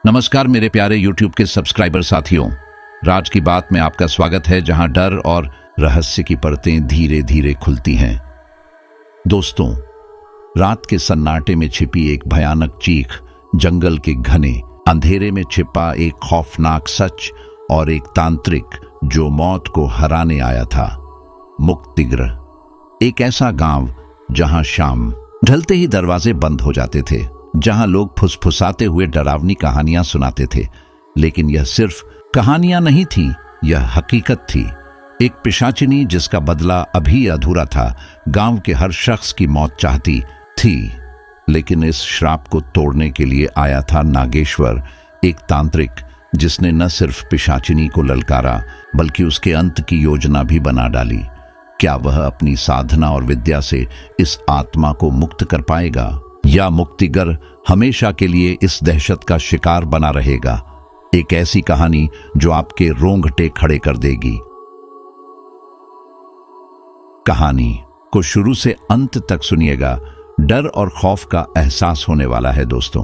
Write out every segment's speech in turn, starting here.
नमस्कार मेरे प्यारे YouTube के सब्सक्राइबर साथियों। राज की बात में आपका स्वागत है, जहां डर और रहस्य की परतें धीरे धीरे खुलती हैं। दोस्तों, रात के सन्नाटे में छिपी एक भयानक चीख, जंगल के घने अंधेरे में छिपा एक खौफनाक सच और एक तांत्रिक जो मौत को हराने आया था। मुक्तिगृह, एक ऐसा गांव जहां शाम ढलते ही दरवाजे बंद हो जाते थे, जहां लोग फुसफुसाते हुए डरावनी कहानियां सुनाते थे। लेकिन यह सिर्फ कहानियां नहीं थी, यह हकीकत थी। एक पिशाचिनी जिसका बदला अभी अधूरा था। गांव के हर शख्स की मौत चाहती थी, लेकिन इस श्राप को तोड़ने के लिए आया था नागेश्वर, एक तांत्रिक जिसने न सिर्फ पिशाचिनी को ललकारा बल्कि उसके अंत की योजना भी बना डाली। क्या वह अपनी साधना और विद्या से इस आत्मा को मुक्त कर पाएगा, या मुक्तिगृह हमेशा के लिए इस दहशत का शिकार बना रहेगा? एक ऐसी कहानी जो आपके रोंगटे खड़े कर देगी। कहानी को शुरू से अंत तक सुनिएगा। डर और खौफ का एहसास होने वाला है दोस्तों।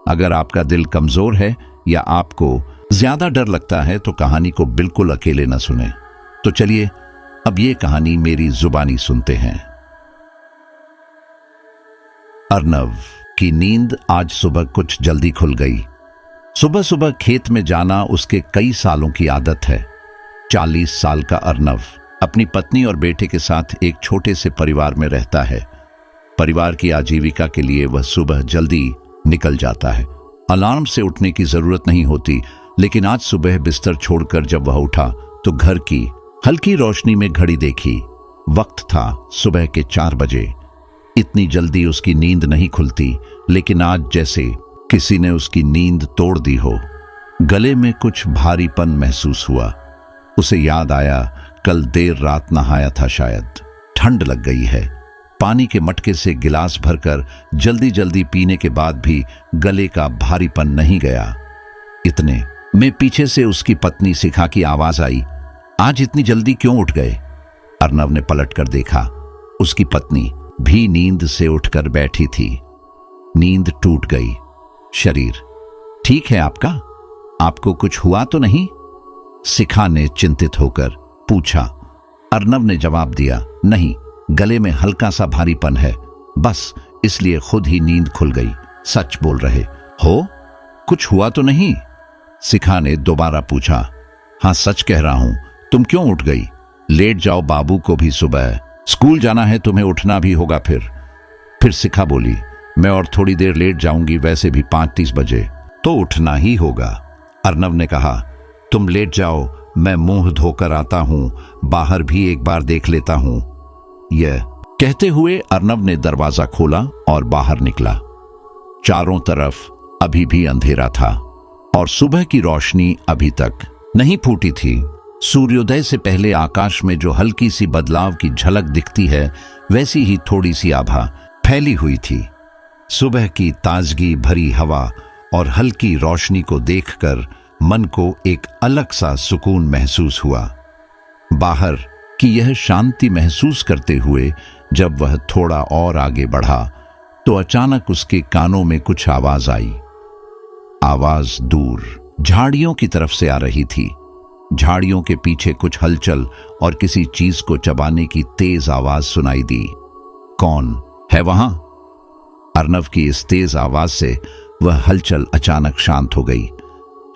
अगर आपका दिल कमजोर है या आपको ज्यादा डर लगता है तो कहानी को बिल्कुल अकेले न सुने। तो चलिए अब ये कहानी मेरी जुबानी सुनते हैं। अर्नव की नींद आज सुबह कुछ जल्दी खुल गई। सुबह सुबह खेत में जाना उसके कई सालों की आदत है। 40 साल का अर्नव अपनी पत्नी और बेटे के साथ एक छोटे से परिवार में रहता है। परिवार की आजीविका के लिए वह सुबह जल्दी निकल जाता है। अलार्म से उठने की जरूरत नहीं होती, लेकिन आज सुबह बिस्तर छोड़कर जब वह उठा तो घर की हल्की रोशनी में घड़ी देखी। वक्त था सुबह के 4 बजे। इतनी जल्दी उसकी नींद नहीं खुलती, लेकिन आज जैसे किसी ने उसकी नींद तोड़ दी हो। गले में कुछ भारीपन महसूस हुआ। उसे याद आया कल देर रात नहाया था, शायद ठंड लग गई है। पानी के मटके से गिलास भरकर जल्दी जल्दी पीने के बाद भी गले का भारीपन नहीं गया। इतने में पीछे से उसकी पत्नी शिखा की आवाज आई, आज इतनी जल्दी क्यों उठ गए? अर्नव ने पलटकर देखा। उसकी पत्नी भी नींद से उठकर बैठी थी। नींद टूट गई। शरीर ठीक है आपका? आपको कुछ हुआ तो नहीं? शिखा ने चिंतित होकर पूछा। अर्नव ने जवाब दिया, नहीं, गले में हल्का सा भारीपन है, बस इसलिए खुद ही नींद खुल गई। सच बोल रहे हो? कुछ हुआ तो नहीं? शिखा ने दोबारा पूछा। हाँ, सच कह रहा हूं। तुम क्यों उठ गई? लेट जाओ, बाबू को भी सुबह स्कूल जाना है, तुम्हें उठना भी होगा। फिर शिखा बोली, मैं और थोड़ी देर लेट जाऊंगी, वैसे भी 5:30 बजे तो उठना ही होगा। अर्नव ने कहा, तुम लेट जाओ, मैं मुंह धोकर आता हूं, बाहर भी एक बार देख लेता हूं। यह कहते हुए अर्नव ने दरवाजा खोला और बाहर निकला। चारों तरफ अभी भी अंधेरा था और सुबह की रोशनी अभी तक नहीं फूटी थी। सूर्योदय से पहले आकाश में जो हल्की सी बदलाव की झलक दिखती है, वैसी ही थोड़ी सी आभा फैली हुई थी। सुबह की ताजगी भरी हवा और हल्की रोशनी को देखकर मन को एक अलग सा सुकून महसूस हुआ। बाहर की यह शांति महसूस करते हुए जब वह थोड़ा और आगे बढ़ा तो अचानक उसके कानों में कुछ आवाज आई। आवाज दूर झाड़ियों की तरफ से आ रही थी। झाड़ियों के पीछे कुछ हलचल और किसी चीज को चबाने की तेज आवाज सुनाई दी। कौन है वहां? अर्नव की इस तेज आवाज से वह हलचल अचानक शांत हो गई।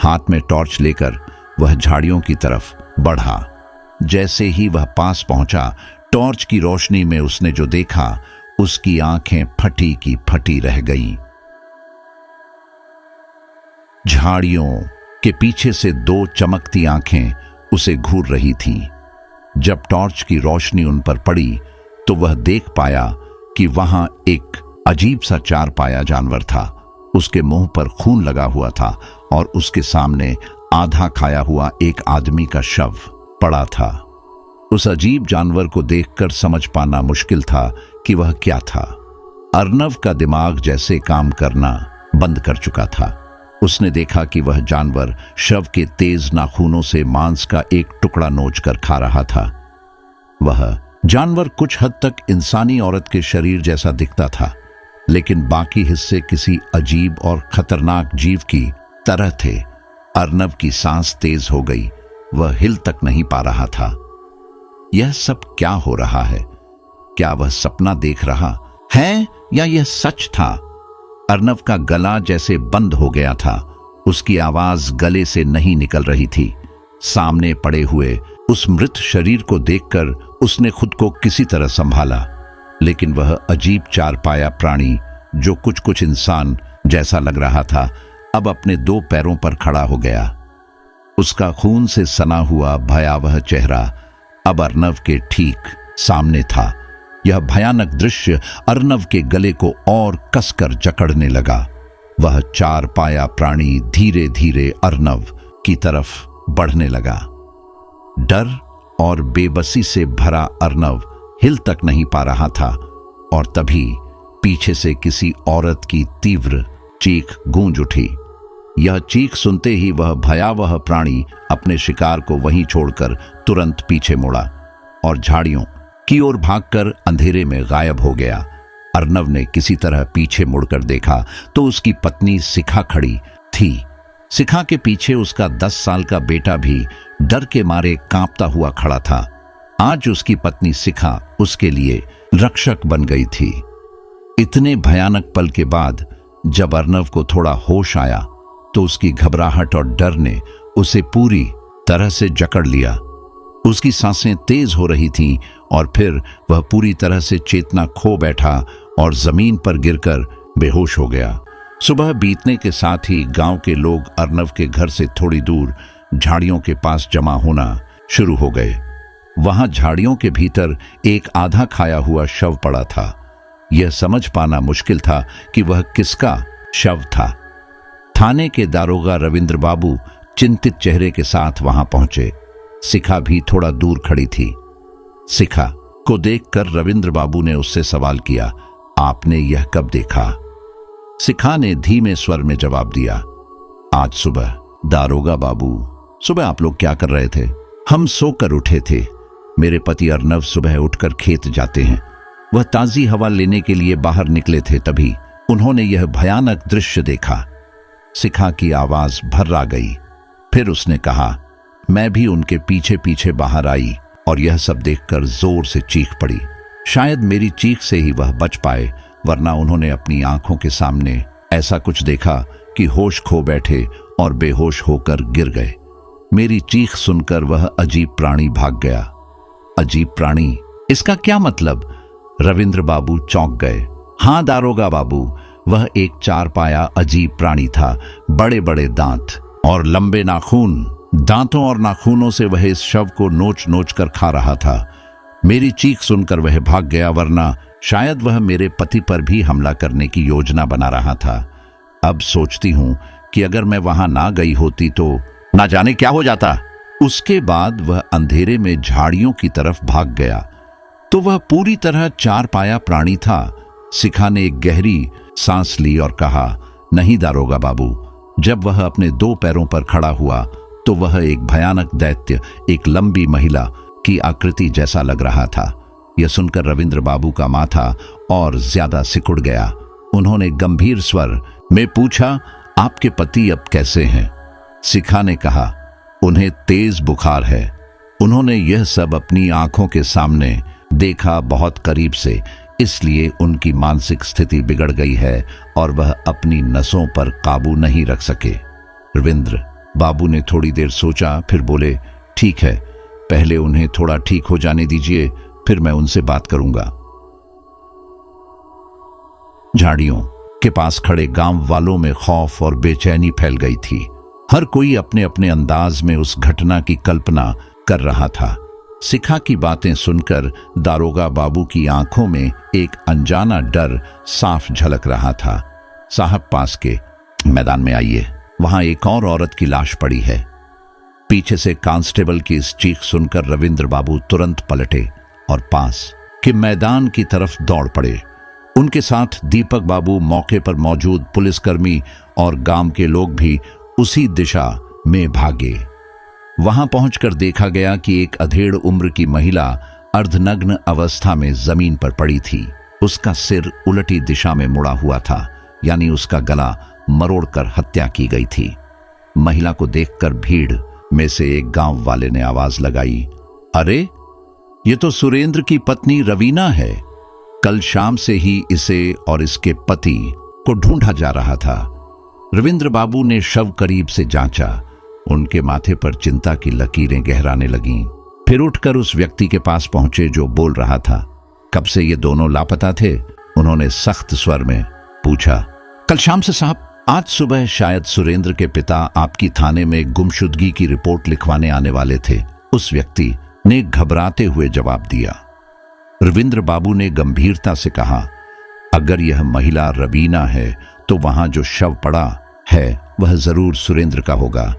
हाथ में टॉर्च लेकर वह झाड़ियों की तरफ बढ़ा। जैसे ही वह पास पहुंचा, टॉर्च की रोशनी में उसने जो देखा, उसकी आंखें फटी की फटी रह गईं। झाड़ियों के पीछे से 2 चमकती आंखें उसे घूर रही थीं। जब टॉर्च की रोशनी उन पर पड़ी तो वह देख पाया कि वहां एक अजीब सा 4 पाया जानवर था। उसके मुंह पर खून लगा हुआ था और उसके सामने आधा खाया हुआ एक आदमी का शव पड़ा था। उस अजीब जानवर को देखकर समझ पाना मुश्किल था कि वह क्या था। अर्नव का दिमाग जैसे काम करना बंद कर चुका था। उसने देखा कि वह जानवर शव के तेज नाखूनों से मांस का एक टुकड़ा नोचकर खा रहा था। वह जानवर कुछ हद तक इंसानी औरत के शरीर जैसा दिखता था, लेकिन बाकी हिस्से किसी अजीब और खतरनाक जीव की तरह थे। अर्नव की सांस तेज हो गई, वह हिल तक नहीं पा रहा था। यह सब क्या हो रहा है? क्या वह सपना देख रहा है या यह सच था? अर्नव का गला जैसे बंद हो गया था, उसकी आवाज गले से नहीं निकल रही थी। सामने पड़े हुए उस मृत शरीर को देखकर उसने खुद को किसी तरह संभाला, लेकिन वह अजीब चारपाया प्राणी, जो कुछ कुछ इंसान जैसा लग रहा था, अब अपने 2 पैरों पर खड़ा हो गया। उसका खून से सना हुआ भयावह चेहरा अब अर्नव के ठीक सामने था। यह भयानक दृश्य अर्नव के गले को और कसकर जकड़ने लगा। वह चारपाया प्राणी धीरे धीरे अर्नव की तरफ बढ़ने लगा। डर और बेबसी से भरा अर्नव हिल तक नहीं पा रहा था, और तभी पीछे से किसी औरत की तीव्र चीख गूंज उठी। यह चीख सुनते ही वह भयावह प्राणी अपने शिकार को वहीं छोड़कर तुरंत पीछे मुड़ा और झाड़ियों की ओर भागकर अंधेरे में गायब हो गया। अर्नव ने किसी तरह पीछे मुड़कर देखा तो उसकी पत्नी शिखा खड़ी थी। शिखा के पीछे उसका 10 साल का बेटा भी डर के मारे कांपता हुआ खड़ा था। आज उसकी पत्नी शिखा उसके लिए रक्षक बन गई थी। इतने भयानक पल के बाद जब अर्नव को थोड़ा होश आया तो उसकी घबराहट और डर ने उसे पूरी तरह से जकड़ लिया। उसकी सांसें तेज हो रही थीं और फिर वह पूरी तरह से चेतना खो बैठा और जमीन पर गिरकर बेहोश हो गया। सुबह बीतने के साथ ही गांव के लोग अर्नव के घर से थोड़ी दूर झाड़ियों के पास जमा होना शुरू हो गए। वहां झाड़ियों के भीतर एक आधा खाया हुआ शव पड़ा था। यह समझ पाना मुश्किल था कि वह किसका शव था। थाने के दारोगा रविंद्र बाबू चिंतित चेहरे के साथ वहां पहुंचे। शिखा भी थोड़ा दूर खड़ी थी। शिखा को देखकर रविंद्र बाबू ने उससे सवाल किया, आपने यह कब देखा? शिखा ने धीमे स्वर में जवाब दिया, आज सुबह। दारोगा बाबू, सुबह आप लोग क्या कर रहे थे? हम सोकर उठे थे। मेरे पति अर्नव सुबह उठकर खेत जाते हैं। वह ताजी हवा लेने के लिए बाहर निकले थे, तभी उन्होंने यह भयानक दृश्य देखा। शिखा की आवाज भर्रा गई। फिर उसने कहा, मैं भी उनके पीछे पीछे बाहर आई और यह सब देखकर जोर से चीख पड़ी। शायद मेरी चीख से ही वह बच पाए, वरना उन्होंने अपनी आंखों के सामने ऐसा कुछ देखा कि होश खो बैठे और बेहोश होकर गिर गए। मेरी चीख सुनकर वह अजीब प्राणी भाग गया। अजीब प्राणी, इसका क्या मतलब? रविंद्र बाबू चौंक गए। हां दारोगा बाबू, वह एक चारपाया अजीब प्राणी था। बड़े बड़े दांत और लंबे नाखून। दांतों और नाखूनों से वह इस शव को नोच नोच कर खा रहा था। मेरी चीख सुनकर वह भाग गया, वरना शायद वह मेरे पति पर भी हमला करने की योजना बना रहा था। अब सोचती हूं कि अगर मैं वहां ना गई होती तो ना जाने क्या हो जाता। उसके बाद वह अंधेरे में झाड़ियों की तरफ भाग गया तो वह पूरी तरह चारपाया प्राणी था। शिखा ने एक गहरी सांस ली और कहा, नहीं दारोगा बाबू, जब वह अपने 2 पैरों पर खड़ा हुआ तो वह एक भयानक दैत्य, एक लंबी महिला की आकृति जैसा लग रहा था। यह सुनकर रविंद्र बाबू का माथा और ज्यादा सिकुड़ गया। उन्होंने गंभीर स्वर में पूछा, आपके पति अब कैसे हैं? शिखा ने कहा, उन्हें तेज बुखार है। उन्होंने यह सब अपनी आंखों के सामने देखा बहुत करीब से, इसलिए उनकी मानसिक स्थिति बिगड़ गई है और वह अपनी नसों पर काबू नहीं रख सके। रविंद्र बाबू ने थोड़ी देर सोचा, फिर बोले, ठीक है, पहले उन्हें थोड़ा ठीक हो जाने दीजिए, फिर मैं उनसे बात करूंगा। झाड़ियों के पास खड़े गांव वालों में खौफ और बेचैनी फैल गई थी। हर कोई अपने अपने अंदाज में उस घटना की कल्पना कर रहा था। शिखा की बातें सुनकर दारोगा बाबू की आंखों में एक अनजाना डर साफ झलक रहा था। साहब, पास के मैदान में आइए, वहां एक और औरत की लाश पड़ी है। पीछे से कांस्टेबल की इस चीख सुनकर रविंद्र बाबू तुरंत पलटे और पास के मैदान की तरफ दौड़ पड़े। उनके साथ दीपक बाबू, मौके पर मौजूद पुलिसकर्मी और गांव के लोग भी उसी दिशा में भागे। वहां पहुंचकर देखा गया कि एक अधेड़ उम्र की महिला अर्धनग्न अवस्था में जमीन पर पड़ी थी। उसका सिर उलटी दिशा में मुड़ा हुआ था, यानी उसका गला मरोड़कर हत्या की गई थी। महिला को देखकर भीड़ में से एक गांव वाले ने आवाज लगाई, अरे ये तो सुरेंद्र की पत्नी रवीना है। कल शाम से ही इसे और इसके पति को ढूंढा जा रहा था। रविंद्र बाबू ने शव करीब से जांचा। उनके माथे पर चिंता की लकीरें गहराने लगीं। फिर उठकर उस व्यक्ति के पास पहुंचे जो बोल रहा था। कब से ये दोनों लापता थे? उन्होंने सख्त स्वर में पूछा। कल शाम से साहब। आज सुबह शायद सुरेंद्र के पिता आपकी थाने में गुमशुदगी की रिपोर्ट लिखवाने आने वाले थे, उस व्यक्ति ने घबराते हुए जवाब दिया। रविंद्र बाबू ने गंभीरता से कहा, अगर यह महिला रवीना है तो वहां जो शव पड़ा है वह जरूर सुरेंद्र का होगा।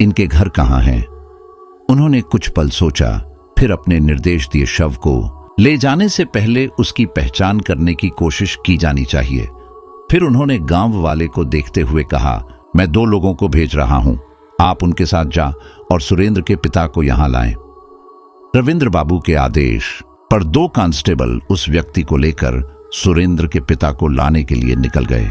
इनके घर कहाँ हैं? उन्होंने कुछ पल सोचा, फिर अपने निर्देश दिए, शव को ले जाने से पहले उसकी पहचान करने की कोशिश की जानी चाहिए। फिर उन्होंने गांव वाले को देखते हुए कहा, मैं 2 लोगों को भेज रहा हूं, आप उनके साथ जा और सुरेंद्र के पिता को यहां लाएं। रविंद्र बाबू के आदेश पर 2 कांस्टेबल उस व्यक्ति को लेकर सुरेंद्र के पिता को लाने के लिए निकल गए।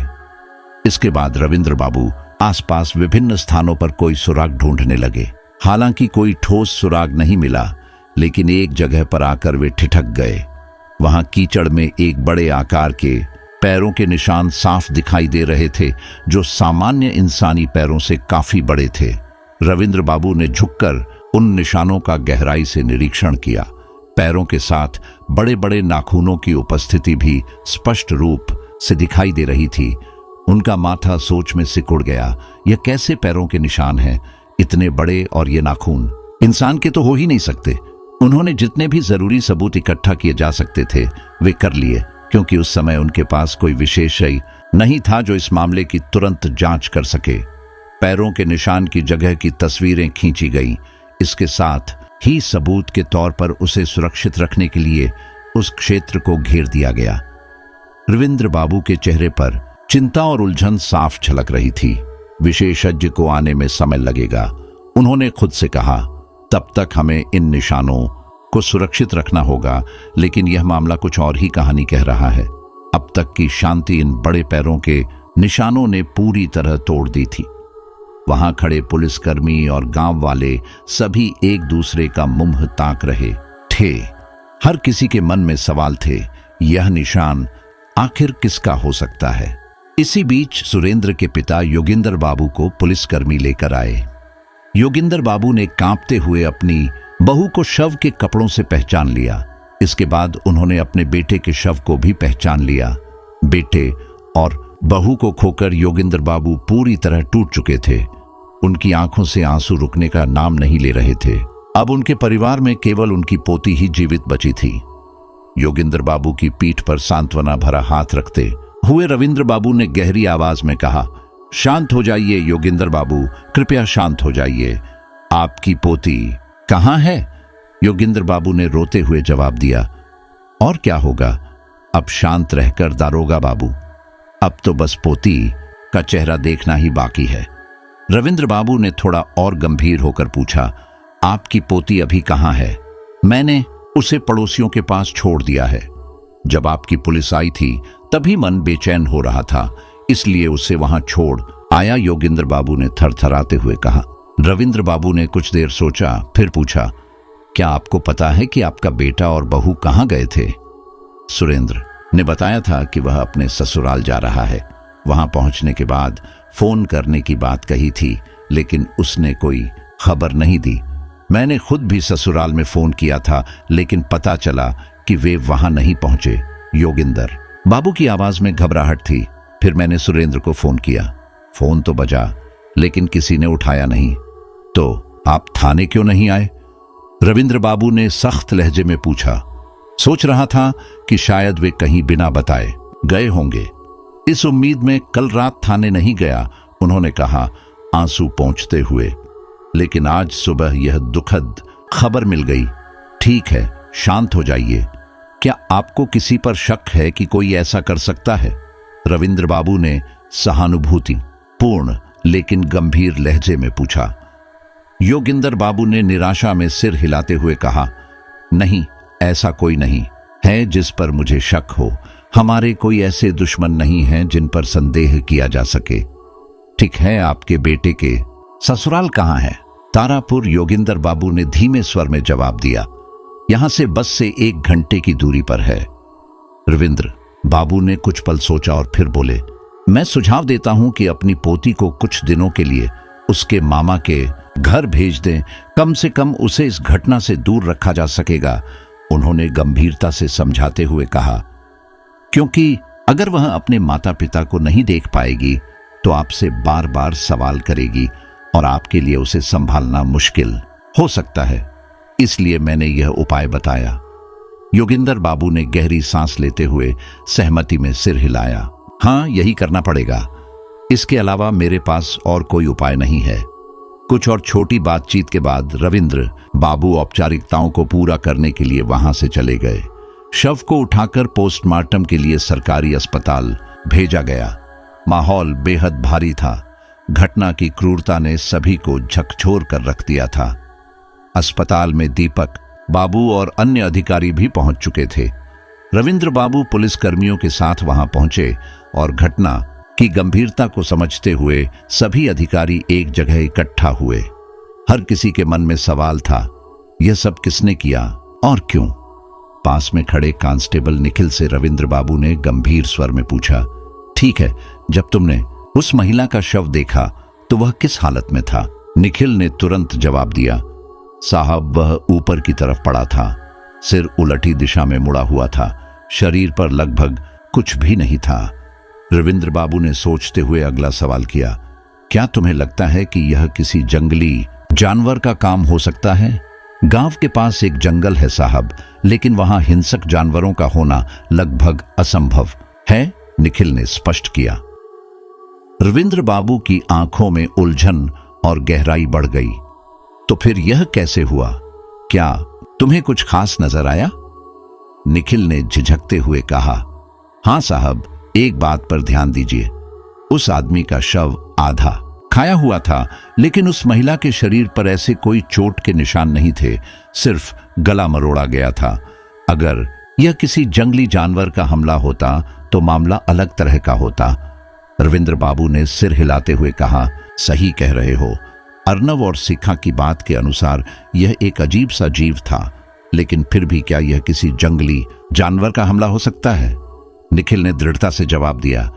इसके बाद रविंद्र बाबू आसपास विभिन्न स्थानों पर कोई सुराग ढूंढने लगे। हालांकि कोई ठोस सुराग नहीं मिला, लेकिन एक जगह पर आकर वे ठिठक गए। वहां कीचड़ में एक बड़े आकार के पैरों के निशान साफ दिखाई दे रहे थे, जो सामान्य इंसानी पैरों से काफी बड़े थे। रविंद्र बाबू ने झुककर उन निशानों का गहराई से निरीक्षण किया। पैरों के साथ बड़े बड़े नाखूनों की उपस्थिति भी स्पष्ट रूप से दिखाई दे रही थी। उनका माथा सोच में सिकुड़ गया। यह कैसे पैरों के निशान हैं? इतने बड़े और ये नाखून इंसान के तो हो ही नहीं सकते। उन्होंने जितने भी जरूरी सबूत इकट्ठा किए जा सकते थे वे कर लिए, क्योंकि उस समय उनके पास कोई विशेषज्ञ नहीं था जो इस मामले की तुरंत जांच कर सके। पैरों के निशान की जगह की तस्वीरें खींची गईं। इसके साथ ही सबूत के तौर पर उसे सुरक्षित रखने के लिए उस क्षेत्र को घेर दिया गया। रविंद्र बाबू के चेहरे पर चिंता और उलझन साफ झलक रही थी। विशेषज्ञ को आने में समय लगेगा, उन्होंने खुद से कहा। तब तक हमें इन निशानों को सुरक्षित रखना होगा, लेकिन यह मामला कुछ और ही कहानी कह रहा है। अब तक की शांति इन बड़े पैरों के निशानों ने पूरी तरह तोड़ दी थी। वहां खड़े पुलिसकर्मी और गांव वाले सभी एक दूसरे का मुंह ताक रहे थे। हर किसी के मन में सवाल थे, यह निशान आखिर किसका हो सकता है? इसी बीच सुरेंद्र के पिता योगिंदर बाबू को पुलिसकर्मी लेकर आए। योगिंदर बाबू ने कांपते हुए अपनी बहू को शव के कपड़ों से पहचान लिया। इसके बाद उन्होंने अपने बेटे के शव को भी पहचान लिया। बेटे और बहू को खोकर योगिंदर बाबू पूरी तरह टूट चुके थे। उनकी आंखों से आंसू रुकने का नाम नहीं ले रहे थे। अब उनके परिवार में केवल उनकी पोती ही जीवित बची थी। योगिंदर बाबू की पीठ पर सांत्वना भरा हाथ रखते हुए रविंद्र बाबू ने गहरी आवाज में कहा, शांत हो जाइए योगिंदर बाबू, कृपया शांत हो जाइए। आपकी पोती कहाँ है? योगिंदर बाबू ने रोते हुए जवाब दिया, और क्या होगा, अब शांत रहकर दारोगा बाबू, अब तो बस पोती का चेहरा देखना ही बाकी है। रविंद्र बाबू ने थोड़ा और गंभीर होकर पूछा, आपकी पोती अभी कहाँ है? मैंने उसे पड़ोसियों के पास छोड़ दिया है। जब आपकी पुलिस आई थी तभी मन बेचैन हो रहा था, इसलिए उसे वहां छोड़ आया, योगिंदर बाबू ने थरथराते हुए कहा। रविंद्र बाबू ने कुछ देर सोचा, फिर पूछा, क्या आपको पता है कि आपका बेटा और बहू कहाँ गए थे? सुरेंद्र ने बताया था कि वह अपने ससुराल जा रहा है। वहां पहुंचने के बाद फोन करने की बात कही थी, लेकिन उसने कोई खबर नहीं दी। मैंने खुद भी ससुराल में फोन किया था, लेकिन पता चला कि वे वहां नहीं पहुंचे। योगिंदर बाबू की आवाज में घबराहट थी। फिर मैंने सुरेंद्र को फोन किया। फोन तो बजा, लेकिन किसी ने उठाया नहीं। तो आप थाने क्यों नहीं आए? रविंद्र बाबू ने सख्त लहजे में पूछा। सोच रहा था कि शायद वे कहीं बिना बताए गए होंगे। इस उम्मीद में कल रात थाने नहीं गया, उन्होंने कहा आंसू पोंछते हुए। लेकिन आज सुबह यह दुखद खबर मिल गई। ठीक है, शांत हो जाइए। क्या आपको किसी पर शक है कि कोई ऐसा कर सकता है? रविंद्र बाबू ने सहानुभूति पूर्ण लेकिन गंभीर लहजे में पूछा। योगिंदर बाबू ने निराशा में सिर हिलाते हुए कहा, नहीं, ऐसा कोई नहीं है जिस पर मुझे शक हो। हमारे कोई ऐसे दुश्मन नहीं हैं जिन पर संदेह किया जा सके। ठीक है, आपके बेटे के ससुराल कहाँ है? तारापुर, योगिंदर बाबू ने धीमे स्वर में जवाब दिया। यहां से बस से 1 घंटे की दूरी पर है। रविंद्र बाबू ने कुछ पल सोचा और फिर बोले, मैं सुझाव देता हूं कि अपनी पोती को कुछ दिनों के लिए उसके मामा के घर भेज दें। कम से कम उसे इस घटना से दूर रखा जा सकेगा, उन्होंने गंभीरता से समझाते हुए कहा, क्योंकि अगर वह अपने माता पिता को नहीं देख पाएगी तो आपसे बार बार सवाल करेगी और आपके लिए उसे संभालना मुश्किल हो सकता है। इसलिए मैंने यह उपाय बताया। योगिंदर बाबू ने गहरी सांस लेते हुए सहमति में सिर हिलाया। हाँ, यही करना पड़ेगा। इसके अलावा मेरे पास और कोई उपाय नहीं है। कुछ और छोटी बातचीत के बाद रविंद्र बाबू औपचारिकताओं को पूरा करने के लिए वहां से चले गए। शव को उठाकर पोस्टमार्टम के लिए सरकारी अस्पताल भेजा गया। माहौल बेहद भारी था। घटना की क्रूरता ने सभी को झकझोर कर रख दिया था। अस्पताल में दीपक बाबू और अन्य अधिकारी भी पहुंच चुके थे। रविंद्र बाबू पुलिस कर्मियों के साथ वहां पहुंचे और घटना की गंभीरता को समझते हुए सभी अधिकारी एक जगह इकट्ठा हुए। हर किसी के मन में सवाल था, यह सब किसने किया और क्यों? पास में खड़े कांस्टेबल निखिल से रविंद्र बाबू ने गंभीर स्वर में पूछा, ठीक है, जब तुमने उस महिला का शव देखा तो वह किस हालत में था? निखिल ने तुरंत जवाब दिया, साहब वह ऊपर की तरफ पड़ा था, सिर उलटी दिशा में मुड़ा हुआ था, शरीर पर लगभग कुछ भी नहीं था। रविंद्र बाबू ने सोचते हुए अगला सवाल किया, क्या तुम्हें लगता है कि यह किसी जंगली जानवर का काम हो सकता है? गांव के पास एक जंगल है साहब, लेकिन वहां हिंसक जानवरों का होना लगभग असंभव है, निखिल ने स्पष्ट किया। रविंद्र बाबू की आंखों में उलझन और गहराई बढ़ गई। तो फिर यह कैसे हुआ? क्या तुम्हें कुछ खास नजर आया? निखिल ने झिझकते हुए कहा, हां साहब, एक बात पर ध्यान दीजिए, उस आदमी का शव आधा खाया हुआ था, लेकिन उस महिला के शरीर पर ऐसे कोई चोट के निशान नहीं थे, सिर्फ गला मरोड़ा गया था। अगर यह किसी जंगली जानवर का हमला होता तो मामला अलग तरह का होता। रविंद्र बाबू ने सिर हिलाते हुए कहा, सही कह रहे हो। अर्नव और शिखा की बात के अनुसार यह एक अजीब सा जीव था, लेकिन फिर भी क्या यह किसी जंगली जानवर का हमला हो सकता है? निखिल ने दृढ़ता से जवाब दिया,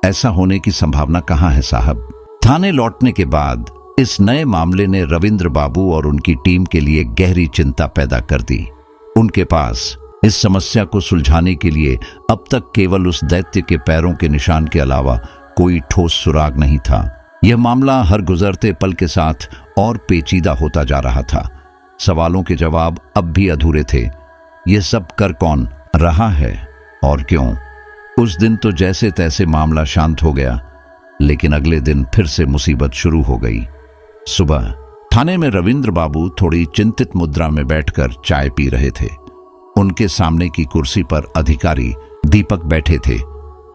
ऐसा होने की संभावना कहां है साहब। थाने लौटने के बाद इस नए मामले ने रविंद्र बाबू और उनकी टीम के लिए गहरी चिंता पैदा कर दी। उनके पास इस समस्या को सुलझाने के लिए अब तक केवल उस दैत्य के पैरों के निशान के अलावा कोई ठोस सुराग नहीं था। यह मामला हर गुजरते पल के साथ और पेचीदा होता जा रहा था। सवालों के जवाब अब भी अधूरे थे। यह सब कर कौन रहा है और क्यों? उस दिन तो जैसे तैसे मामला शांत हो गया, लेकिन अगले दिन फिर से मुसीबत शुरू हो गई। सुबह थाने में रविंद्र बाबू थोड़ी चिंतित मुद्रा में बैठकर चाय पी रहे थे। उनके सामने की कुर्सी पर अधिकारी दीपक बैठे थे।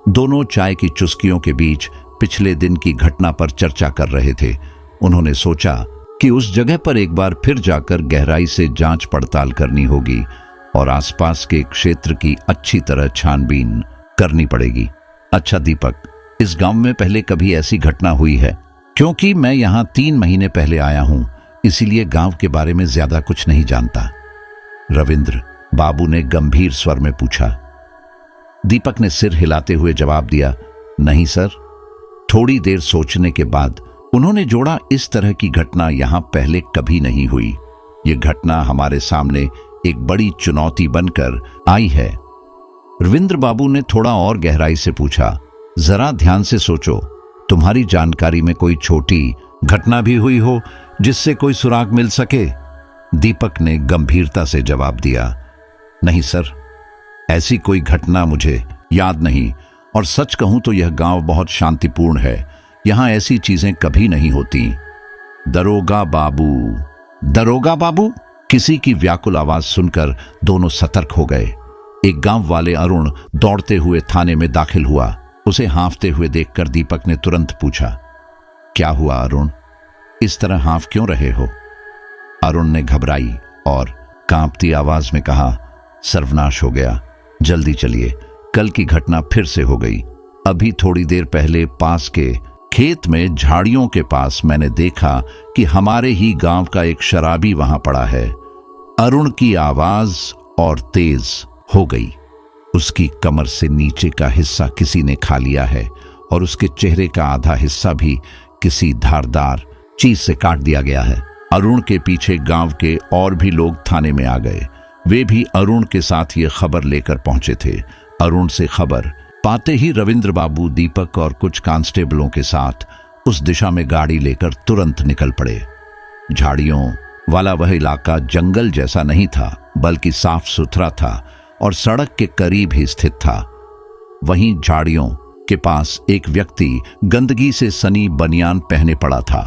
दोनों चाय की चुस्कियों के बीच पिछले दिन की घटना पर चर्चा कर रहे थे। उन्होंने सोचा कि उस जगह पर एक बार फिर जाकर गहराई से जांच पड़ताल करनी होगी और आसपास के क्षेत्र की अच्छी तरह छानबीन करनी पड़ेगी। अच्छा दीपक, इस गांव में पहले कभी ऐसी घटना हुई है? क्योंकि मैं यहां 3 महीने पहले आया हूं, इसीलिए गांव के बारे में ज्यादा कुछ नहीं जानता, रविंद्र बाबू ने गंभीर स्वर में पूछा। दीपक ने सिर हिलाते हुए जवाब दिया, नहीं सर। थोड़ी देर सोचने के बाद उन्होंने जोड़ा, इस तरह की घटना यहां पहले कभी नहीं हुई। यह घटना हमारे सामने एक बड़ी चुनौती बनकर आई है। रविंद्र बाबू ने थोड़ा और गहराई से पूछा, जरा ध्यान से सोचो, तुम्हारी जानकारी में कोई छोटी घटना भी हुई हो जिससे कोई सुराग मिल सके? दीपक ने गंभीरता से जवाब दिया, नहीं सर, ऐसी कोई घटना मुझे याद नहीं, और सच कहूं तो यह गांव बहुत शांतिपूर्ण है, यहां ऐसी चीजें कभी नहीं होती। दरोगा बाबू, दरोगा बाबू? किसी की व्याकुल आवाज सुनकर दोनों सतर्क हो गए। एक गांव वाले अरुण दौड़ते हुए थाने में दाखिल हुआ। उसे हाँफते हुए देखकर दीपक ने तुरंत पूछा, क्या हुआ अरुण, इस तरह हाँफ क्यों रहे हो? अरुण ने घबराई और कांपती आवाज में कहा, सर्वनाश हो गया, जल्दी चलिए, कल की घटना फिर से हो गई। अभी थोड़ी देर पहले पास के खेत में झाड़ियों के पास मैंने देखा कि हमारे ही गांव का एक शराबी वहां पड़ा है। अरुण की आवाज और तेज हो गई। उसकी कमर से नीचे का हिस्सा किसी ने खा लिया है और उसके चेहरे का आधा हिस्सा भी किसी धारदार चीज से काट दिया गया है। अरुण के पीछे गांव के और भी लोग थाने में आ गए। वे भी अरुण के साथ ये खबर लेकर पहुंचे थे। अरुण से खबर पाते ही रविंद्र बाबू, दीपक और कुछ कांस्टेबलों के साथ उस दिशा में गाड़ी लेकर तुरंत निकल पड़े। झाड़ियों वाला वह इलाका जंगल जैसा नहीं था, बल्कि साफ सुथरा था और सड़क के करीब ही स्थित था। वहीं झाड़ियों के पास एक व्यक्ति गंदगी से सनी बनियान पहने पड़ा था।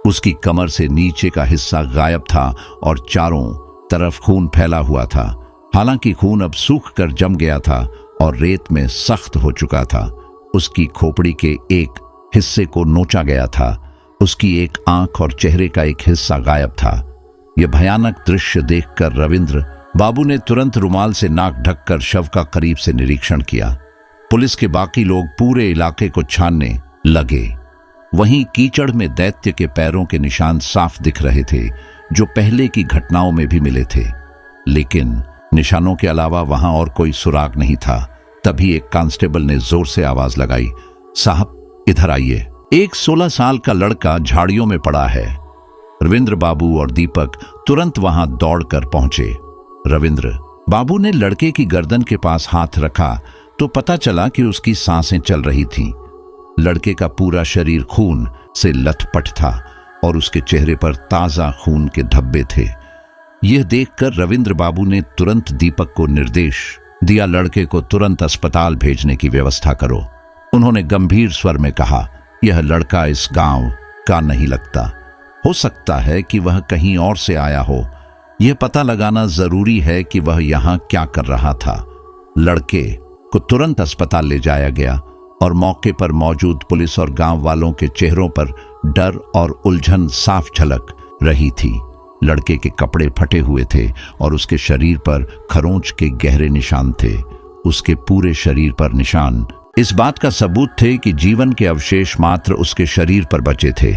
उसकी कमर से नीचे का हिस्सा गायब था और चारों तरफ खून फैला हुआ था। हालांकि खून अब सूख कर जम गया था और रेत में सख्त हो चुका था। उसकी खोपड़ी के एक हिस्से को नोचा गया था। उसकी एक आंख और चेहरे का एक हिस्सा गायब था। यह भयानक दृश्य देखकर रविंद्र बाबू ने तुरंत रुमाल से नाक ढककर शव का करीब से निरीक्षण किया। पुलिस के बाकी लोग पूरे इलाके को छानने लगे। वहीं कीचड़ में दैत्य के पैरों के निशान साफ दिख रहे थे, जो पहले की घटनाओं में भी मिले थे। लेकिन निशानों के अलावा वहां और कोई सुराग नहीं था। तभी एक कांस्टेबल ने जोर से आवाज लगाई, साहब इधर आइए, एक 16 साल का लड़का झाड़ियों में पड़ा है। रविंद्र बाबू और दीपक तुरंत वहां दौड़कर पहुंचे। रविंद्र बाबू ने लड़के की गर्दन के पास हाथ रखा तो पता चला कि उसकी सांसें चल रही थीं। लड़के का पूरा शरीर खून से लथपथ था और उसके चेहरे पर ताजा खून के धब्बे थे। यह देखकर रविंद्र बाबू ने तुरंत दीपक को निर्देश दिया, लड़के को तुरंत अस्पताल भेजने की व्यवस्था करो। उन्होंने गंभीर स्वर में कहा, यह लड़का इस गांव का नहीं लगता। हो सकता है कि वह कहीं और से आया हो। यह पता लगाना जरूरी है कि वह यहां क्या कर रहा था। लड़के को तुरंत अस्पताल ले जाया गया और मौके पर मौजूद पुलिस और गांव वालों के चेहरों पर डर और उलझन साफ झलक रही थी। लड़के के कपड़े फटे हुए थे और उसके शरीर पर खरोंच के गहरे निशान थे। उसके पूरे शरीर पर निशान इस बात का सबूत थे कि जीवन के अवशेष मात्र उसके शरीर पर बचे थे।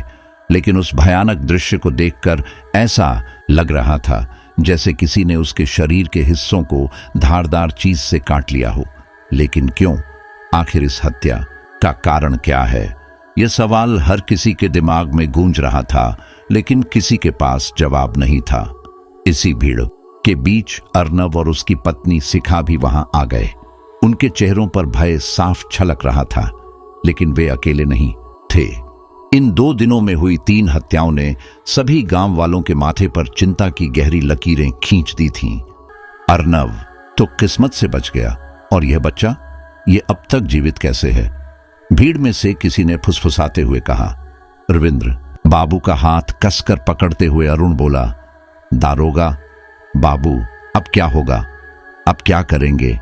लेकिन उस भयानक दृश्य को देखकर ऐसा लग रहा था जैसे किसी ने उसके शरीर के हिस्सों को धारदार चीज से काट लिया हो। लेकिन क्यों? आखिर इस हत्या का कारण क्या है? यह सवाल हर किसी के दिमाग में गूंज रहा था, लेकिन किसी के पास जवाब नहीं था। इसी भीड़ के बीच अर्नव और उसकी पत्नी शिखा भी वहां आ गए। उनके चेहरों पर भय साफ झलक रहा था, लेकिन वे अकेले नहीं थे। इन 2 दिनों में हुई 3 हत्याओं ने सभी गांव वालों के माथे पर चिंता की गहरी लकीरें खींच दी थीं। अर्नव तो किस्मत से बच गया, और यह बच्चा, यह अब तक जीवित कैसे है? भीड़ में से किसी ने फुसफुसाते हुए कहा। रविंद्र बाबू का हाथ कसकर पकड़ते हुए अरुण बोला, दारोगा बाबू, अब क्या होगा? अब क्या करेंगे?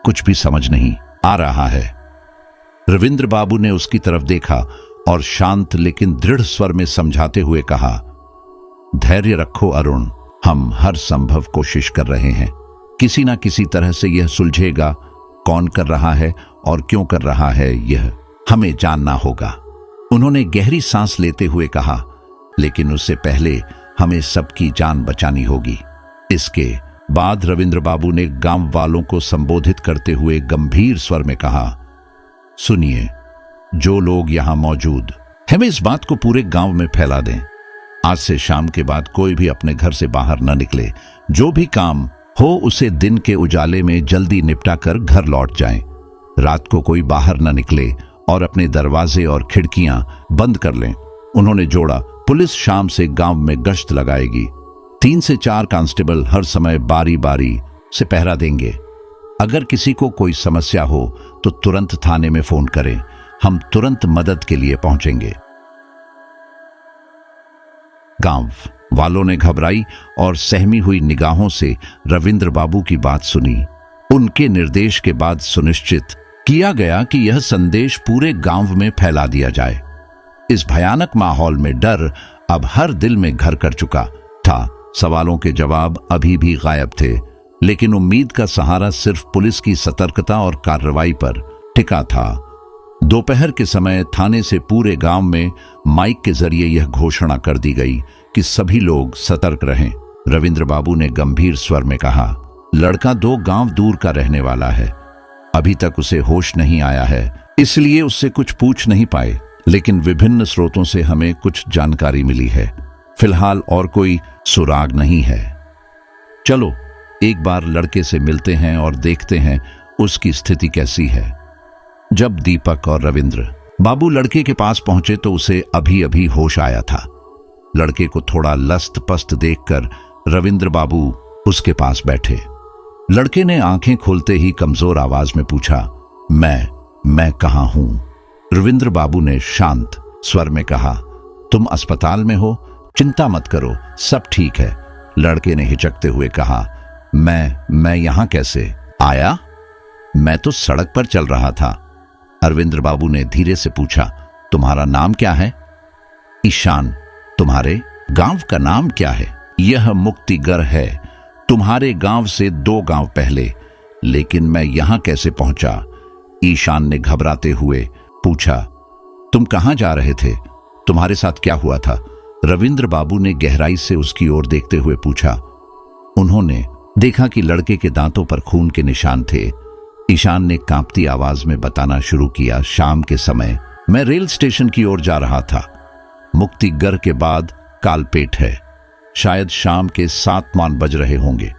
कुछ भी समझ नहीं आ रहा है। रविंद्र बाबू ने उसकी तरफ देखा और शांत लेकिन दृढ़ स्वर में समझाते हुए कहा, धैर्य रखो अरुण, हम हर संभव कोशिश कर रहे हैं। किसी ना किसी तरह से यह सुलझेगा। कौन कर रहा है और क्यों कर रहा है, यह हमें जानना होगा। उन्होंने गहरी सांस लेते हुए कहा, लेकिन उससे पहले हमें सबकी जान बचानी होगी। इसके बाद रविंद्र बाबू ने गांव वालों को संबोधित करते हुए गंभीर स्वर में कहा, सुनिए, जो लोग यहां मौजूद हैं वे इस बात को पूरे गांव में फैला दें। आज से शाम के बाद कोई भी अपने घर से बाहर न निकले। जो भी काम हो उसे दिन के उजाले में जल्दी निपटा कर घर लौट जाएं। रात को कोई बाहर न निकले और अपने दरवाजे और खिड़कियां बंद कर लें। उन्होंने जोड़ा, पुलिस शाम से गांव में गश्त लगाएगी। 3 से 4 कांस्टेबल हर समय बारी बारी से पहरा देंगे। अगर किसी को कोई समस्या हो तो तुरंत थाने में फोन करें, हम तुरंत मदद के लिए पहुंचेंगे। गांव वालों ने घबराई और सहमी हुई निगाहों से रविंद्र बाबू की बात सुनी। उनके निर्देश के बाद सुनिश्चित किया गया कि यह संदेश पूरे गांव में फैला दिया जाए। इस भयानक माहौल में डर अब हर दिल में घर कर चुका था। सवालों के जवाब अभी भी गायब थे, लेकिन उम्मीद का सहारा सिर्फ पुलिस की सतर्कता और कार्रवाई पर टिका था। दोपहर के समय थाने से पूरे गांव में माइक के जरिए यह घोषणा कर दी गई कि सभी लोग सतर्क रहें। रविंद्र बाबू ने गंभीर स्वर में कहा, लड़का 2 गांव दूर का रहने वाला है। अभी तक उसे होश नहीं आया है, इसलिए उससे कुछ पूछ नहीं पाए, लेकिन विभिन्न स्रोतों से हमें कुछ जानकारी मिली है। फिलहाल और कोई सुराग नहीं है। चलो एक बार लड़के से मिलते हैं और देखते हैं उसकी स्थिति कैसी है। जब दीपक और रविंद्र बाबू लड़के के पास पहुंचे तो उसे अभी अभी होश आया था। लड़के को थोड़ा लस्त पस्त देखकर रविंद्र बाबू उसके पास बैठे। लड़के ने आंखें खोलते ही कमजोर आवाज में पूछा, मैं कहां हूं? रविंद्र बाबू ने शांत स्वर में कहा, तुम अस्पताल में हो, चिंता मत करो, सब ठीक है। लड़के ने हिचकते हुए कहा, मैं यहां कैसे आया? मैं तो सड़क पर चल रहा था। रविंद्र बाबू ने धीरे से पूछा, तुम्हारा नाम क्या है? ईशान। तुम्हारे गांव का नाम क्या है? यह मुक्तिगर है, तुम्हारे गांव से 2 गांव पहले। लेकिन मैं यहां कैसे पहुंचा? ईशान ने घबराते हुए पूछा। तुम कहां जा रहे थे? तुम्हारे साथ क्या हुआ था? रविंद्र बाबू ने गहराई से उसकी ओर देखते हुए पूछा। उन्होंने देखा कि लड़के के दांतों पर खून के निशान थे। ईशान ने कांपती आवाज में बताना शुरू किया, शाम के समय मैं रेल स्टेशन की ओर जा रहा था। मुक्तिगर के बाद कालपेट है, शायद शाम के 7 मान बज रहे होंगे।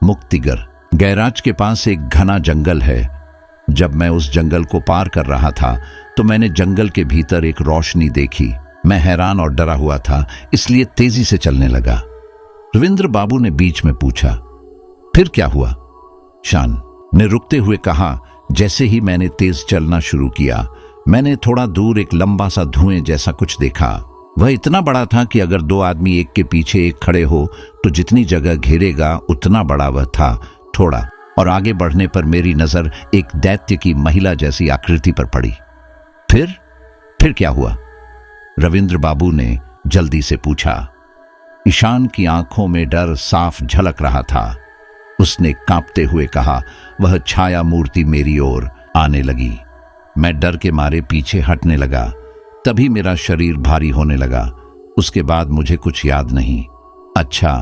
मुक्तिगर गैराज के पास एक घना जंगल है। जब मैं उस जंगल को पार कर रहा था तो मैंने जंगल के भीतर एक रोशनी देखी। मैं हैरान और डरा हुआ था, इसलिए तेजी से चलने लगा। रविंद्र बाबू ने बीच में पूछा, फिर क्या हुआ? ईशान ने रुकते हुए कहा, जैसे ही मैंने तेज चलना शुरू किया, मैंने थोड़ा दूर एक लंबा सा धुएं जैसा कुछ देखा। वह इतना बड़ा था कि अगर 2 आदमी एक के पीछे एक खड़े हो तो जितनी जगह घेरेगा उतना बड़ा वह था। थोड़ा और आगे बढ़ने पर मेरी नजर एक दैत्य की महिला जैसी आकृति पर पड़ी। फिर क्या हुआ? रविंद्र बाबू ने जल्दी से पूछा। ईशान की आंखों में डर साफ झलक रहा था। उसने कांपते हुए कहा, वह छाया मूर्ति मेरी ओर आने लगी। मैं डर के मारे पीछे हटने लगा। तभी मेरा शरीर भारी होने लगा। उसके बाद मुझे कुछ याद नहीं। अच्छा,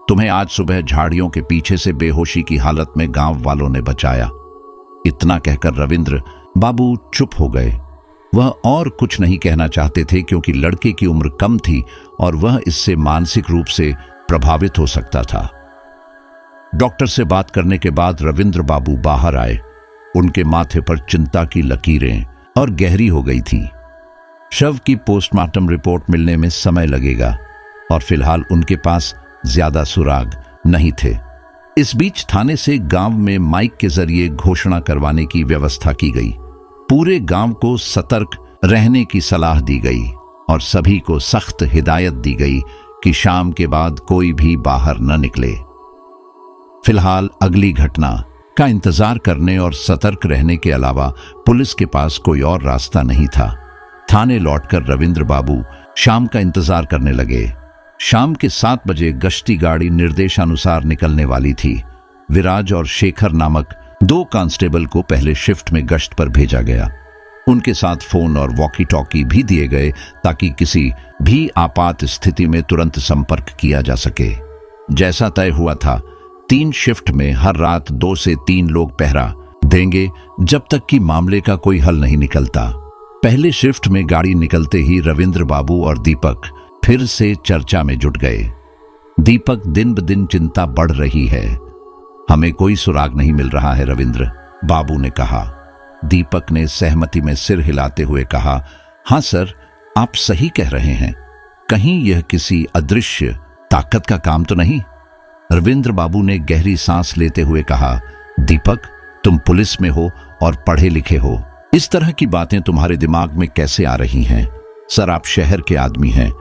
तुम्हें आज सुबह झाड़ियों के पीछे से बेहोशी की हालत में गांव वालों ने बचाया। इतना कहकर रविंद्र बाबू चुप हो गए। वह और कुछ नहीं कहना चाहते थे क्योंकि लड़के की उम्र कम थी और वह इससे मानसिक रूप से प्रभावित हो सकता था। डॉक्टर से बात करने के बाद रविंद्र बाबू बाहर आए। उनके माथे पर चिंता की लकीरें और गहरी हो गई थी। शव की पोस्टमार्टम रिपोर्ट मिलने में समय लगेगा और फिलहाल उनके पास ज्यादा सुराग नहीं थे। इस बीच थाने से गांव में माइक के जरिए घोषणा करवाने की व्यवस्था की गई। पूरे गांव को सतर्क रहने की सलाह दी गई और सभी को सख्त हिदायत दी गई कि शाम के बाद कोई भी बाहर न निकले। फिलहाल अगली घटना का इंतजार करने और सतर्क रहने के अलावा पुलिस के पास कोई और रास्ता नहीं था। थाने लौटकर रविंद्र बाबू शाम का इंतजार करने लगे। शाम के 7 बजे गश्ती गाड़ी निर्देशानुसार निकलने वाली थी। विराज और शेखर नामक 2 कांस्टेबल को पहले शिफ्ट में गश्त पर भेजा गया। उनके साथ फोन और वॉकी टॉकी भी दिए गए ताकि किसी भी आपात स्थिति में तुरंत संपर्क किया जा सके। जैसा तय हुआ था, 3 शिफ्ट में हर रात 2 से 3 लोग पहरा देंगे जब तक कि मामले का कोई हल नहीं निकलता। पहले शिफ्ट में गाड़ी निकलते ही रविंद्र बाबू और दीपक फिर से चर्चा में जुट गए। दीपक, दिन ब दिन चिंता बढ़ रही है, हमें कोई सुराग नहीं मिल रहा है, रविंद्र बाबू ने कहा। दीपक ने सहमति में सिर हिलाते हुए कहा, हां सर, आप सही कह रहे हैं। कहीं यह किसी अदृश्य ताकत का काम तो नहीं? रविंद्र बाबू ने गहरी सांस लेते हुए कहा, दीपक, तुम पुलिस में हो और पढ़े लिखे हो, इस तरह की बातें तुम्हारे दिमाग में कैसे आ रही हैं? सर, आप शहर के आदमी हैं।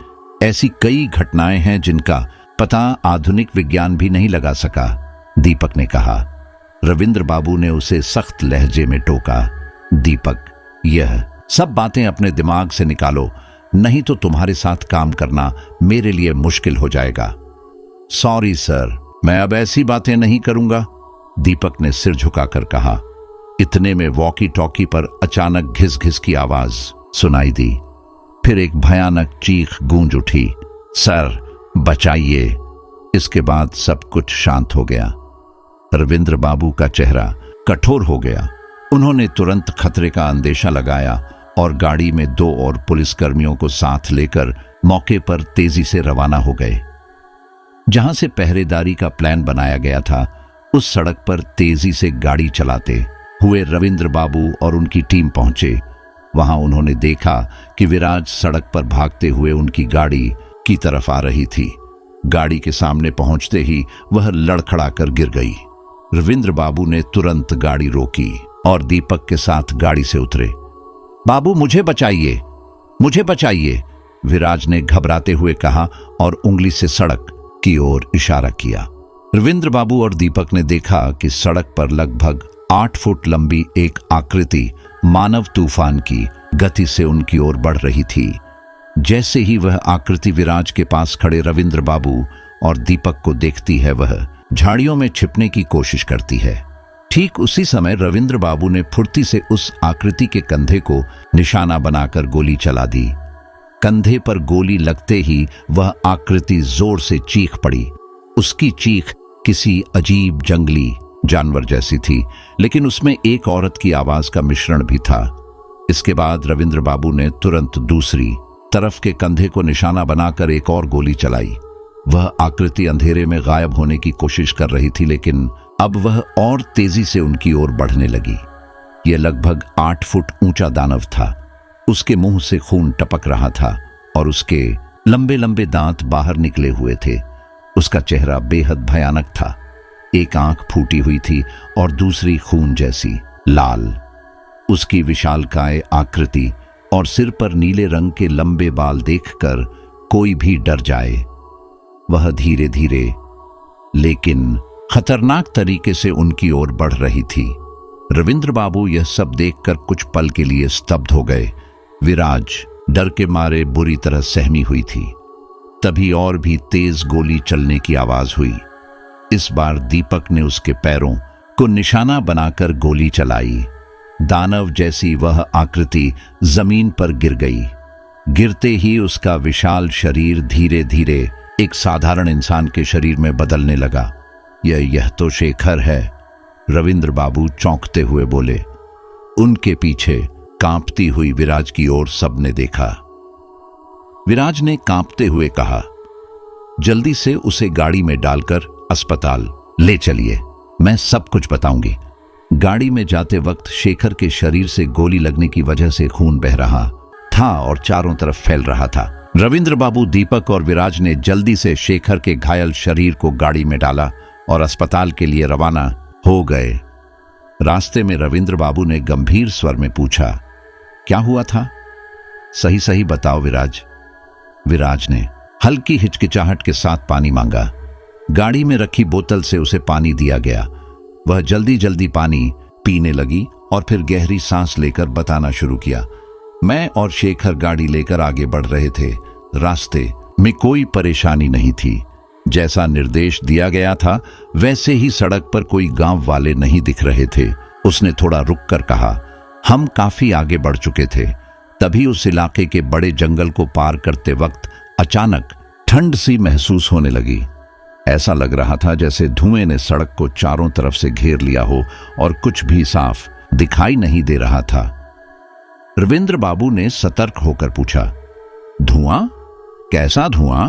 ऐसी कई घटनाएं हैं जिनका पता आधुनिक विज्ञान भी नहीं लगा सका, दीपक ने कहा। रविंद्र बाबू ने उसे सख्त लहजे में टोका, दीपक, यह सब बातें अपने दिमाग से निकालो, नहीं तो तुम्हारे साथ काम करना मेरे लिए मुश्किल हो जाएगा। सॉरी सर, मैं अब ऐसी बातें नहीं करूंगा, दीपक ने सिर झुकाकर कहा। इतने में वॉकी टॉकी पर अचानक घिस घिस की आवाज सुनाई दी। फिर एक भयानक चीख गूंज उठी, सर बचाइए। इसके बाद सब कुछ शांत हो गया। रविंद्र बाबू का चेहरा कठोर हो गया। उन्होंने तुरंत खतरे का अंदेशा लगाया और गाड़ी में 2 और पुलिसकर्मियों को साथ लेकर मौके पर तेजी से रवाना हो गए। जहां से पहरेदारी का प्लान बनाया गया था, उस सड़क पर तेजी से गाड़ी चलाते हुए रविंद्र बाबू और उनकी टीम पहुंचे। वहां उन्होंने देखा कि विराज सड़क पर भागते हुए उनकी गाड़ी की तरफ आ रही थी। गाड़ी के सामने पहुंचते ही वह लड़खड़ाकर गिर गई। रविंद्र बाबू ने तुरंत गाड़ी रोकी और दीपक के साथ गाड़ी से उतरे। बाबू मुझे बचाइए, मुझे बचाइए, विराज ने घबराते हुए कहा और उंगली से सड़क की ओर इशारा किया। रविंद्र बाबू और दीपक ने देखा कि सड़क पर लगभग 8 फुट लंबी एक आकृति मानव तूफान की गति से उनकी ओर बढ़ रही थी। जैसे ही वह आकृति विराज के पास खड़े रविंद्र बाबू और दीपक को देखती है, वह झाड़ियों में छिपने की कोशिश करती है। ठीक उसी समय रविंद्र बाबू ने फुर्ती से उस आकृति के कंधे को निशाना बनाकर गोली चला दी। कंधे पर गोली लगते ही वह आकृति जोर से चीख पड़ी। उसकी चीख किसी अजीब जंगली जानवर जैसी थी, लेकिन उसमें एक औरत की आवाज का मिश्रण भी था। इसके बाद रविंद्र बाबू ने तुरंत दूसरी तरफ के कंधे को निशाना बनाकर एक और गोली चलाई। वह आकृति अंधेरे में गायब होने की कोशिश कर रही थी, लेकिन अब वह और तेजी से उनकी ओर बढ़ने लगी। यह लगभग 8 फुट ऊंचा दानव था। उसके मुंह से खून टपक रहा था और उसके लंबे लंबे दांत बाहर निकले हुए थे। उसका चेहरा बेहद भयानक था। एक आंख फूटी हुई थी और दूसरी खून जैसी लाल। उसकी विशालकाय आकृति और सिर पर नीले रंग के लंबे बाल देखकर कोई भी डर जाए। वह धीरे धीरे लेकिन खतरनाक तरीके से उनकी ओर बढ़ रही थी। रविंद्र बाबू यह सब देखकर कुछ पल के लिए स्तब्ध हो गए। विराज डर के मारे बुरी तरह सहमी हुई थी। तभी और भी तेज गोली चलने की आवाज हुई। इस बार दीपक ने उसके पैरों को निशाना बनाकर गोली चलाई। दानव जैसी वह आकृति जमीन पर गिर गई। गिरते ही उसका विशाल शरीर धीरे धीरे एक साधारण इंसान के शरीर में बदलने लगा। यह तो शेखर है, रविंद्र बाबू चौंकते हुए बोले। उनके पीछे कांपती हुई विराज की ओर सबने देखा। विराज ने कांपते हुए कहा, जल्दी से उसे गाड़ी में डालकर अस्पताल ले चलिए, मैं सब कुछ बताऊंगी। गाड़ी में जाते वक्त शेखर के शरीर से गोली लगने की वजह से खून बह रहा था और चारों तरफ फैल रहा था। रविंद्र बाबू, दीपक और विराज ने जल्दी से शेखर के घायल शरीर को गाड़ी में डाला और अस्पताल के लिए रवाना हो गए। रास्ते में रविंद्र बाबू ने गंभीर स्वर में पूछा, क्या हुआ था? सही सही बताओ विराज। विराज ने हल्की हिचकिचाहट के साथ पानी मांगा। गाड़ी में रखी बोतल से उसे पानी दिया गया। वह जल्दी जल्दी पानी पीने लगी और फिर गहरी सांस लेकर बताना शुरू किया। मैं और शेखर गाड़ी लेकर आगे बढ़ रहे थे। रास्ते में कोई परेशानी नहीं थी। जैसा निर्देश दिया गया था वैसे ही सड़क पर कोई गांव वाले नहीं दिख रहे थे। उसने थोड़ा रुककर कहा, हम काफी आगे बढ़ चुके थे। तभी उस इलाके के बड़े जंगल को पार करते वक्त अचानक ठंड सी महसूस होने लगी। ऐसा लग रहा था जैसे धुएं ने सड़क को चारों तरफ से घेर लिया हो और कुछ भी साफ दिखाई नहीं दे रहा था। रविंद्र बाबू ने सतर्क होकर पूछा, धुआं? कैसा धुआं?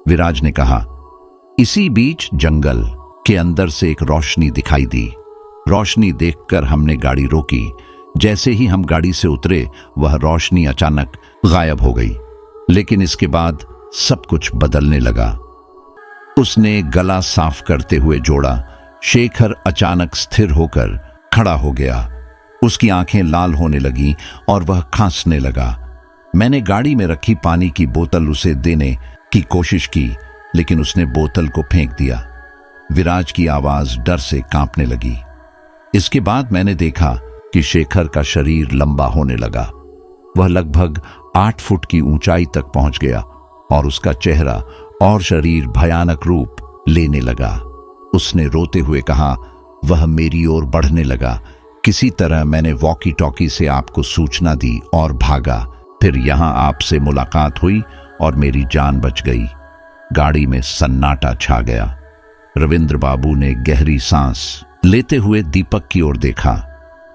विराज ने कहा, इसी बीच जंगल के अंदर से एक रोशनी दिखाई दी। रोशनी देखकर हमने गाड़ी रोकी। जैसे ही हम गाड़ी से उतरे, वह रोशनी अचानक गायब हो गई। लेकिन इसके बाद सब कुछ बदलने लगा। उसने गला साफ करते हुए जोड़ा। शेखर अचानक स्थिर होकर खड़ा हो गया। उसकी आंखें लाल होने लगीं और वह खांसने लगा। मैंने गाड़ी में रखी पानी की बोतल उसे देने की कोशिश की, लेकिन उसने बोतल को फेंक दिया। विराज की आवाज डर से कांपने लगी। इसके बाद मैंने देखा कि शेखर का शरीर लंबा होने लगा। वह लगभग 8 फुट की ऊंचाई तक पहुंच गया और उसका चेहरा और शरीर भयानक रूप लेने लगा। उसने रोते हुए कहा, वह मेरी ओर बढ़ने लगा। किसी तरह मैंने वॉकी टॉकी से आपको सूचना दी और भागा। फिर यहां आपसे मुलाकात हुई और मेरी जान बच गई। गाड़ी में सन्नाटा छा गया। रविंद्र बाबू ने गहरी सांस लेते हुए दीपक की ओर देखा।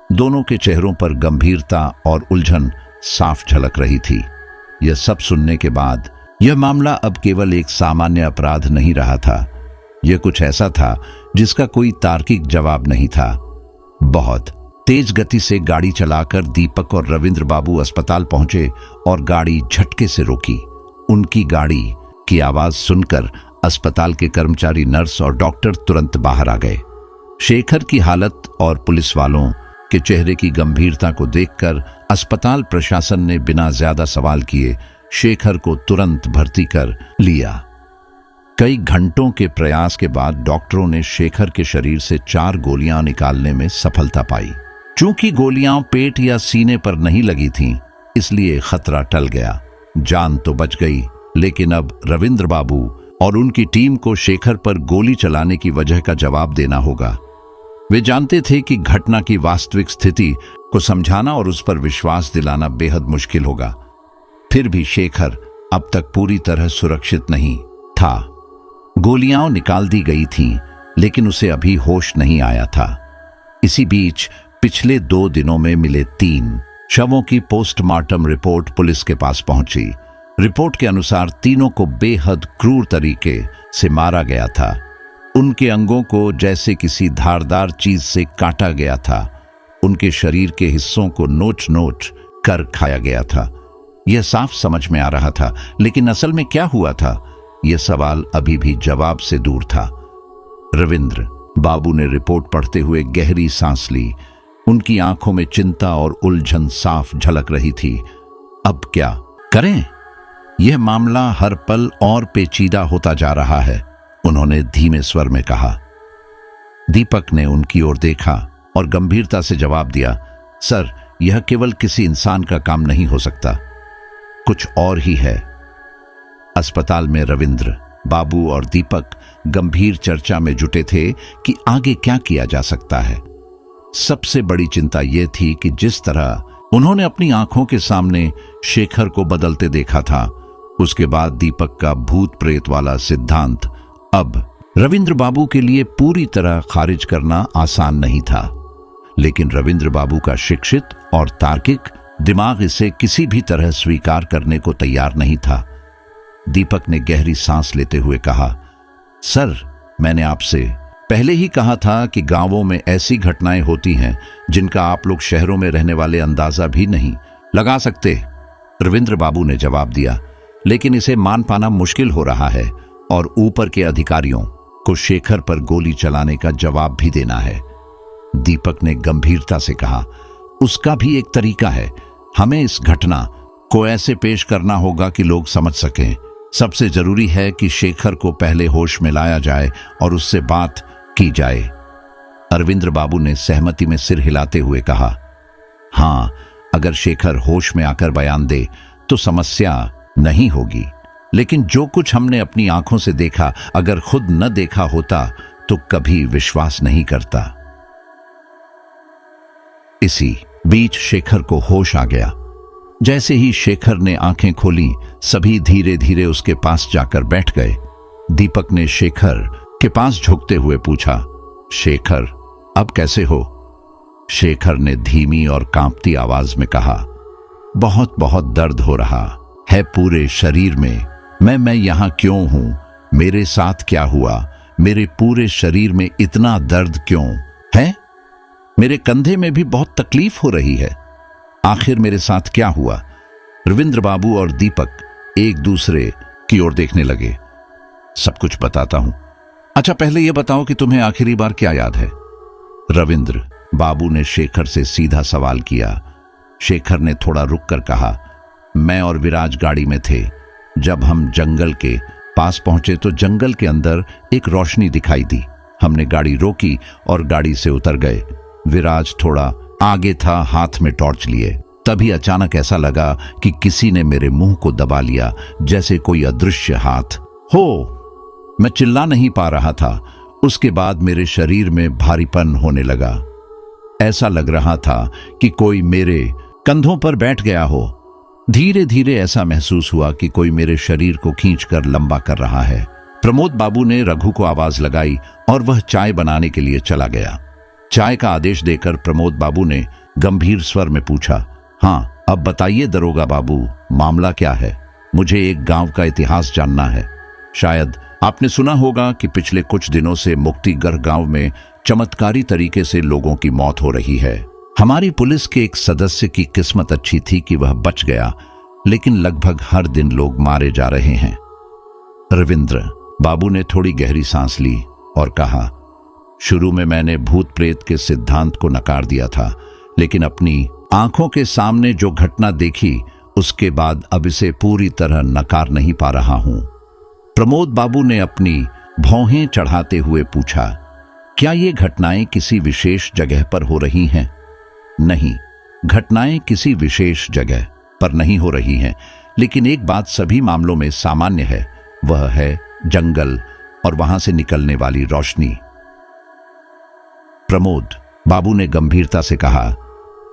दोनों के चेहरों पर गंभीरता और उलझन साफ झलक रही थी। यह सब सुनने के बाद यह मामला अब केवल एक सामान्य अपराध नहीं रहा था। यह कुछ ऐसा था जिसका कोई तार्किक जवाब नहीं था। बहुत तेज गति से गाड़ी चलाकर दीपक और रविंद्र बाबू अस्पताल पहुंचे और गाड़ी झटके से रोकी। उनकी गाड़ी की आवाज सुनकर अस्पताल के कर्मचारी, नर्स और डॉक्टर तुरंत बाहर आ गए। शेखर की हालत और पुलिस वालों के चेहरे की गंभीरता को देखकर अस्पताल प्रशासन ने बिना ज्यादा सवाल किए शेखर को तुरंत भर्ती कर लिया। कई घंटों के प्रयास के बाद डॉक्टरों ने शेखर के शरीर से 4 गोलियां निकालने में सफलता पाई। चूंकि गोलियां पेट या सीने पर नहीं लगी थीं, इसलिए खतरा टल गया। जान तो बच गई, लेकिन अब रविंद्र बाबू और उनकी टीम को शेखर पर गोली चलाने की वजह का जवाब देना होगा। वे जानते थे कि घटना की वास्तविक स्थिति को समझाना और उस पर विश्वास दिलाना बेहद मुश्किल होगा। फिर भी शेखर अब तक पूरी तरह सुरक्षित नहीं था। गोलियां निकाल दी गई थीं, लेकिन उसे अभी होश नहीं आया था। इसी बीच पिछले 2 दिनों में मिले 3 शवों की पोस्टमार्टम रिपोर्ट पुलिस के पास पहुंची। रिपोर्ट के अनुसार तीनों को बेहद क्रूर तरीके से मारा गया था। उनके अंगों को जैसे किसी धारदार चीज से काटा गया था। उनके शरीर के हिस्सों को नोच नोच कर खाया गया था। यह साफ समझ में आ रहा था, लेकिन असल में क्या हुआ था, यह सवाल अभी भी जवाब से दूर था। रविंद्र बाबू ने रिपोर्ट पढ़ते हुए गहरी सांस ली। उनकी आंखों में चिंता और उलझन साफ झलक रही थी। अब क्या करें? यह मामला हर पल और पेचीदा होता जा रहा है, उन्होंने धीमे स्वर में कहा। दीपक ने उनकी ओर देखा और गंभीरता से जवाब दिया, सर, यह केवल किसी इंसान का काम नहीं हो सकता, कुछ और ही है। अस्पताल में रविंद्र बाबू और दीपक गंभीर चर्चा में जुटे थे कि आगे क्या किया जा सकता है। सबसे बड़ी चिंता यह थी कि जिस तरह उन्होंने अपनी आंखों के सामने शेखर को बदलते देखा था, उसके बाद दीपक का भूत प्रेत वाला सिद्धांत अब रविंद्र बाबू के लिए पूरी तरह खारिज करना आसान नहीं था। लेकिन रविंद्र बाबू का शिक्षित और तार्किक दिमाग इसे किसी भी तरह स्वीकार करने को तैयार नहीं था। दीपक ने गहरी सांस लेते हुए कहा, सर, मैंने आपसे पहले ही कहा था कि गांवों में ऐसी घटनाएं होती हैं जिनका आप लोग शहरों में रहने वाले अंदाजा भी नहीं लगा सकते। रविंद्र बाबू ने जवाब दिया, लेकिन इसे मान पाना मुश्किल हो रहा है और ऊपर के अधिकारियों को शेखर पर गोली चलाने का जवाब भी देना है। दीपक ने गंभीरता से कहा, उसका भी एक तरीका है। हमें इस घटना को ऐसे पेश करना होगा कि लोग समझ सकें। सबसे जरूरी है कि शेखर को पहले होश में लाया जाए और उससे बात की जाए। अरविंद्र बाबू ने सहमति में सिर हिलाते हुए कहा, हाँ, अगर शेखर होश में आकर बयान दे तो समस्या नहीं होगी, लेकिन जो कुछ हमने अपनी आंखों से देखा, अगर खुद न देखा होता तो कभी विश्वास नहीं करता। इसी बीच शेखर को होश आ गया। जैसे ही शेखर ने आंखें खोली, सभी धीरे धीरे उसके पास जाकर बैठ गए। दीपक ने शेखर के पास झुकते हुए पूछा, शेखर, अब कैसे हो? शेखर ने धीमी और कांपती आवाज में कहा, बहुत बहुत दर्द हो रहा है पूरे शरीर में। मैं यहां क्यों हूं? मेरे साथ क्या हुआ? मेरे पूरे शरीर में इतना दर्द क्यों है? मेरे कंधे में भी बहुत तकलीफ हो रही है। आखिर मेरे साथ क्या हुआ? रविंद्र बाबू और दीपक एक दूसरे की ओर देखने लगे। सब कुछ बताता हूं। अच्छा, पहले यह बताओ कि तुम्हें आखिरी बार क्या याद है? रविंद्र बाबू ने शेखर से सीधा सवाल किया। शेखर ने थोड़ा रुक कर कहा, मैं और विराज गाड़ी में थे। जब हम जंगल के पास पहुंचे तो जंगल के अंदर एक रोशनी दिखाई दी। हमने गाड़ी रोकी और गाड़ी से उतर गए। विराज थोड़ा आगे था, हाथ में टॉर्च लिए। तभी अचानक ऐसा लगा कि किसी ने मेरे मुंह को दबा लिया, जैसे कोई अदृश्य हाथ हो। मैं चिल्ला नहीं पा रहा था। उसके बाद मेरे शरीर में भारीपन होने लगा। ऐसा लग रहा था कि कोई मेरे कंधों पर बैठ गया हो। धीरे धीरे ऐसा महसूस हुआ कि कोई मेरे शरीर को खींचकर लंबा कर रहा है। प्रमोद बाबू ने रघु को आवाज लगाई और वह चाय बनाने के लिए चला गया। चाय का आदेश देकर प्रमोद बाबू ने गंभीर स्वर में पूछा, हाँ अब बताइए दरोगा बाबू, मामला क्या है? मुझे एक गांव का इतिहास जानना है। शायद आपने सुना होगा कि पिछले कुछ दिनों से मुक्तिगढ़ गांव में चमत्कारी तरीके से लोगों की मौत हो रही है। हमारी पुलिस के एक सदस्य की किस्मत अच्छी थी कि वह बच गया, लेकिन लगभग हर दिन लोग मारे जा रहे हैं। रविंद्र बाबू ने थोड़ी गहरी सांस ली और कहा, शुरू में मैंने भूत प्रेत के सिद्धांत को नकार दिया था, लेकिन अपनी आंखों के सामने जो घटना देखी उसके बाद अब इसे पूरी तरह नकार नहीं पा रहा हूं। प्रमोद बाबू ने अपनी भौहें चढ़ाते हुए पूछा, क्या ये घटनाएं किसी विशेष जगह पर हो रही हैं? नहीं, घटनाएं किसी विशेष जगह पर नहीं हो रही हैं, लेकिन एक बात सभी मामलों में सामान्य है, वह है जंगल और वहां से निकलने वाली रोशनी। प्रमोद बाबू ने गंभीरता से कहा,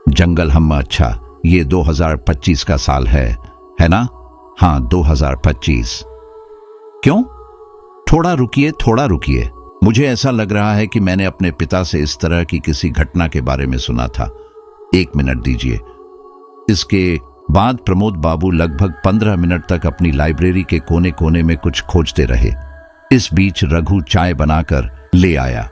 जंगल हम अच्छा, ये 2025 का साल है ना? हाँ 2025। क्यों? थोड़ा रुकिए। मुझे ऐसा लग रहा है कि मैंने अपने पिता से इस तरह की किसी घटना के बारे में सुना था। 1 मिनट दीजिए। इसके बाद प्रमोद बाबू लगभग 15 मिनट तक अपनी लाइब्रेरी के कोने कोने में कुछ खोजते रहे। इस बीच रघु चाय बनाकर ले आया।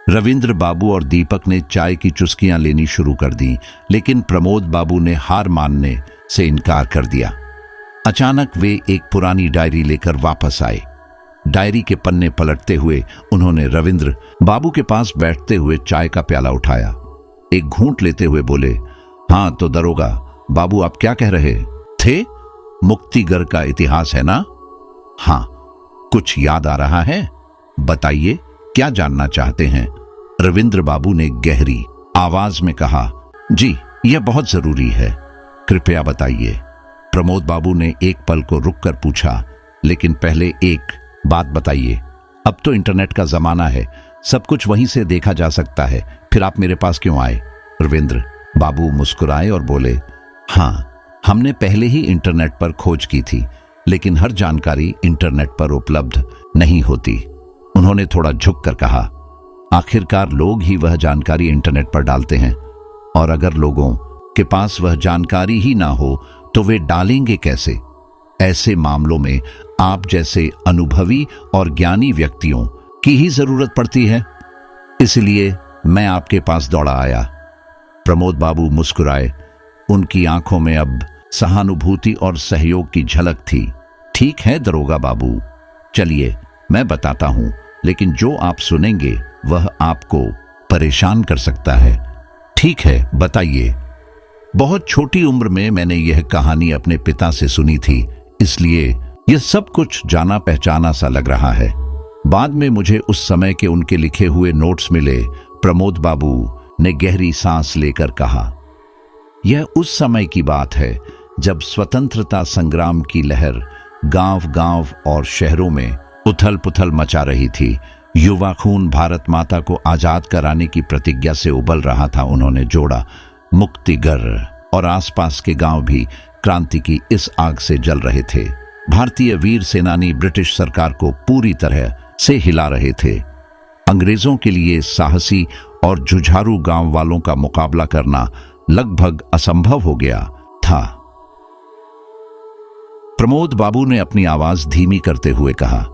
रविंद्र बाबू और दीपक ने चाय की चुस्कियां लेनी शुरू कर दी, लेकिन प्रमोद बाबू ने हार मानने से इनकार कर दिया। अचानक वे एक पुरानी डायरी लेकर वापस आए। डायरी के पन्ने पलटते हुए उन्होंने रविंद्र बाबू के पास बैठते हुए चाय का प्याला उठाया। एक घूंट लेते हुए बोले, हाँ तो दरोगा बाबू आप क्या कह रहे थे? मुक्तिगढ़ का इतिहास है ना? हाँ, कुछ याद आ रहा है? बताइए, क्या जानना चाहते हैं? रविंद्र बाबू ने गहरी आवाज में कहा, जी यह बहुत जरूरी है, कृपया बताइए। प्रमोद बाबू ने एक पल को रुककर पूछा, लेकिन पहले एक बात बताइए, अब तो इंटरनेट का जमाना है, सब कुछ वहीं से देखा जा सकता है, फिर आप मेरे पास क्यों आए? रविंद्र बाबू मुस्कुराए और बोले, हाँ हमने पहले ही इंटरनेट पर खोज की थी, लेकिन हर जानकारी इंटरनेट पर उपलब्ध नहीं होती। उन्होंने थोड़ा झुककर कहा, आखिरकार लोग ही वह जानकारी इंटरनेट पर डालते हैं, और अगर लोगों के पास वह जानकारी ही ना हो तो वे डालेंगे कैसे? ऐसे मामलों में आप जैसे अनुभवी और ज्ञानी व्यक्तियों की ही जरूरत पड़ती है, इसलिए मैं आपके पास दौड़ा आया। प्रमोद बाबू मुस्कुराए। उनकी आंखों में अब सहानुभूति और सहयोग की झलक थी। ठीक है दरोगा बाबू, चलिए मैं बताता हूं, लेकिन जो आप सुनेंगे वह आपको परेशान कर सकता है। ठीक है, बताइए। बहुत छोटी उम्र में मैंने यह कहानी अपने पिता से सुनी थी, इसलिए यह सब कुछ जाना पहचाना सा लग रहा है। बाद में मुझे उस समय के उनके लिखे हुए नोट्स मिले। प्रमोद बाबू ने गहरी सांस लेकर कहा, यह उस समय की बात है जब स्वतंत्रता संग्राम की लहर गांव-गांव और शहरों में उथल पुथल मचा रही थी। युवा खून भारत माता को आजाद कराने की प्रतिज्ञा से उबल रहा था। उन्होंने जोड़ा, मुक्तिगढ़ और आसपास के गांव भी क्रांति की इस आग से जल रहे थे। भारतीय वीर सेनानी ब्रिटिश सरकार को पूरी तरह से हिला रहे थे। अंग्रेजों के लिए साहसी और जुझारू गांव वालों का मुकाबला करना लगभग असंभव हो गया था। प्रमोद बाबू ने अपनी आवाज धीमी करते हुए कहा,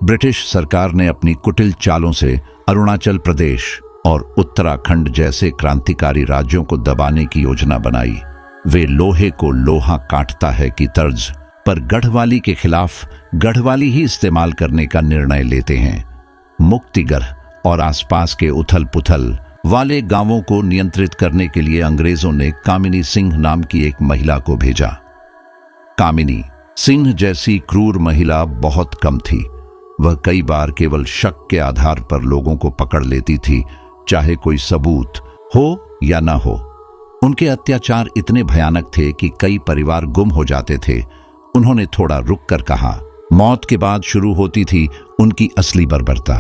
ब्रिटिश सरकार ने अपनी कुटिल चालों से अरुणाचल प्रदेश और उत्तराखंड जैसे क्रांतिकारी राज्यों को दबाने की योजना बनाई। वे लोहे को लोहा काटता है की तर्ज पर गढ़वाली के खिलाफ गढ़वाली ही इस्तेमाल करने का निर्णय लेते हैं। मुक्तिगढ़ और आसपास के उथल पुथल वाले गांवों को नियंत्रित करने के लिए अंग्रेजों ने कामिनी सिंह नाम की एक महिला को भेजा। कामिनी सिंह जैसी क्रूर महिला बहुत कम थी। वह कई बार केवल शक के आधार पर लोगों को पकड़ लेती थी, चाहे कोई सबूत हो या न हो। उनके अत्याचार इतने भयानक थे कि कई परिवार गुम हो जाते थे। उन्होंने थोड़ा रुककर कहा, मौत के बाद शुरू होती थी उनकी असली बर्बरता।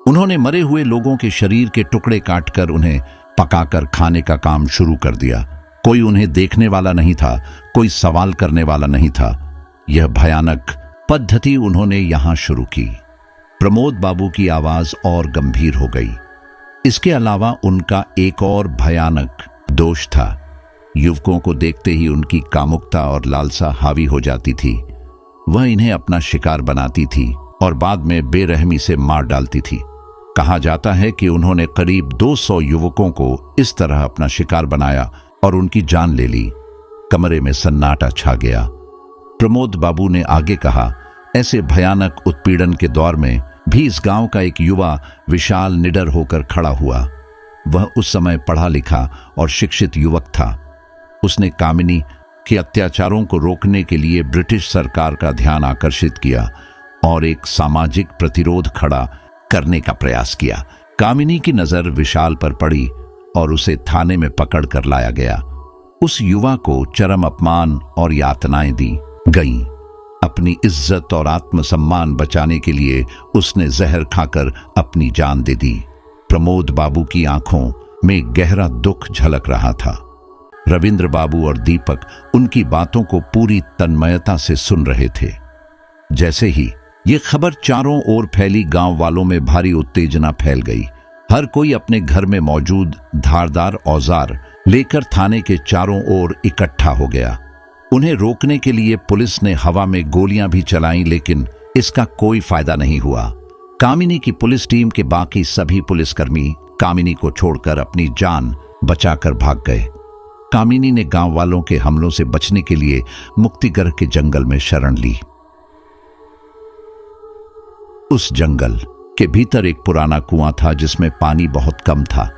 उन्होंने मरे हुए लोगों के शरीर के टुकड़े काटकर उन्हें पकाकर खाने का काम शुरू कर दिया। कोई उन्हें देखने वाला नहीं था, कोई सवाल करने वाला नहीं था। यह भयानक पद्धति उन्होंने यहां शुरू की। प्रमोद बाबू की आवाज और गंभीर हो गई। इसके अलावा उनका एक और भयानक दोष था। युवकों को देखते ही उनकी कामुकता और लालसा हावी हो जाती थी। वह इन्हें अपना शिकार बनाती थी और बाद में बेरहमी से मार डालती थी। कहा जाता है कि उन्होंने करीब 200 युवकों को इस तरह अपना शिकार बनाया और उनकी जान ले ली। कमरे में सन्नाटा छा गया। प्रमोद बाबू ने आगे कहा, ऐसे भयानक उत्पीड़न के दौर में भी इस गांव का एक युवा विशाल निडर होकर खड़ा हुआ। वह उस समय पढ़ा लिखा और शिक्षित युवक था। उसने कामिनी के अत्याचारों को रोकने के लिए ब्रिटिश सरकार का ध्यान आकर्षित किया और एक सामाजिक प्रतिरोध खड़ा करने का प्रयास किया। कामिनी की नजर विशाल पर पड़ी और उसे थाने में पकड़ कर लाया गया। उस युवा को चरम अपमान और यातनाएं दी गईं। अपनी इज्जत और आत्मसम्मान बचाने के लिए उसने जहर खाकर अपनी जान दे दी। प्रमोद बाबू की आंखों में गहरा दुख झलक रहा था। रविंद्र बाबू और दीपक उनकी बातों को पूरी तन्मयता से सुन रहे थे। जैसे ही ये खबर चारों ओर फैली, गांव वालों में भारी उत्तेजना फैल गई। हर कोई अपने घर में मौजूद धारदार औजार लेकर थाने के चारों ओर इकट्ठा हो गया। उन्हें रोकने के लिए पुलिस ने हवा में गोलियां भी चलाईं, लेकिन इसका कोई फायदा नहीं हुआ। कामिनी की पुलिस टीम के बाकी सभी पुलिसकर्मी कामिनी को छोड़कर अपनी जान बचाकर भाग गए। कामिनी ने गांव वालों के हमलों से बचने के लिए मुक्तिगढ़ के जंगल में शरण ली। उस जंगल के भीतर एक पुराना कुआं था जिसमें पानी बहुत कम था।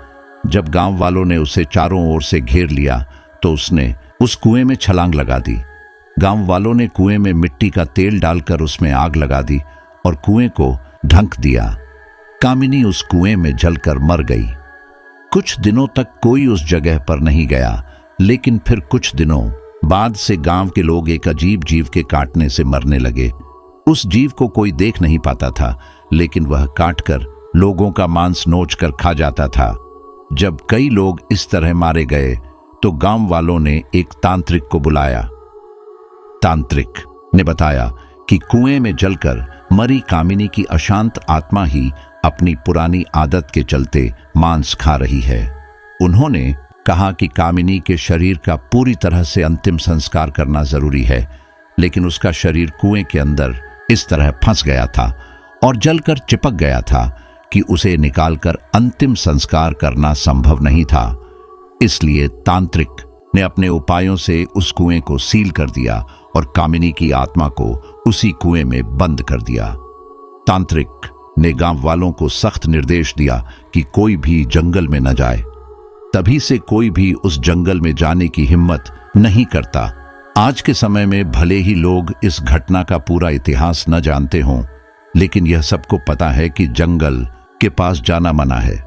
जब गांव वालों ने उसे चारों ओर से घेर लिया तो उसने उस कुएं में छलांग लगा दी। गांव वालों ने कुएं में मिट्टी का तेल डालकर उसमें आग लगा दी और कुएं को ढक दिया। कामिनी उस कुएं में जलकर मर गई। कुछ दिनों तक कोई उस जगह पर नहीं गया, लेकिन फिर कुछ दिनों बाद से गांव के लोग एक अजीब जीव के काटने से मरने लगे। उस जीव को कोई देख नहीं पाता था, लेकिन वह काटकर लोगों का मांस नोचकर खा जाता था। जब कई लोग इस तरह मारे गए तो गांव वालों ने एक तांत्रिक को बुलाया। तांत्रिक ने बताया कि कुएं में जलकर मरी कामिनी की अशांत आत्मा ही अपनी पुरानी आदत के चलते मांस खा रही है। उन्होंने कहा कि कामिनी के शरीर का पूरी तरह से अंतिम संस्कार करना जरूरी है, लेकिन उसका शरीर कुएं के अंदर इस तरह फंस गया था और जलकर चिपक गया था कि उसे निकालकर अंतिम संस्कार करना संभव नहीं था। इसलिए तांत्रिक ने अपने उपायों से उस कुएं को सील कर दिया और कामिनी की आत्मा को उसी कुएं में बंद कर दिया। तांत्रिक ने गांव वालों को सख्त निर्देश दिया कि कोई भी जंगल में न जाए। तभी से कोई भी उस जंगल में जाने की हिम्मत नहीं करता। आज के समय में भले ही लोग इस घटना का पूरा इतिहास न जानते हों, लेकिन यह सबको पता है कि जंगल के पास जाना मना है।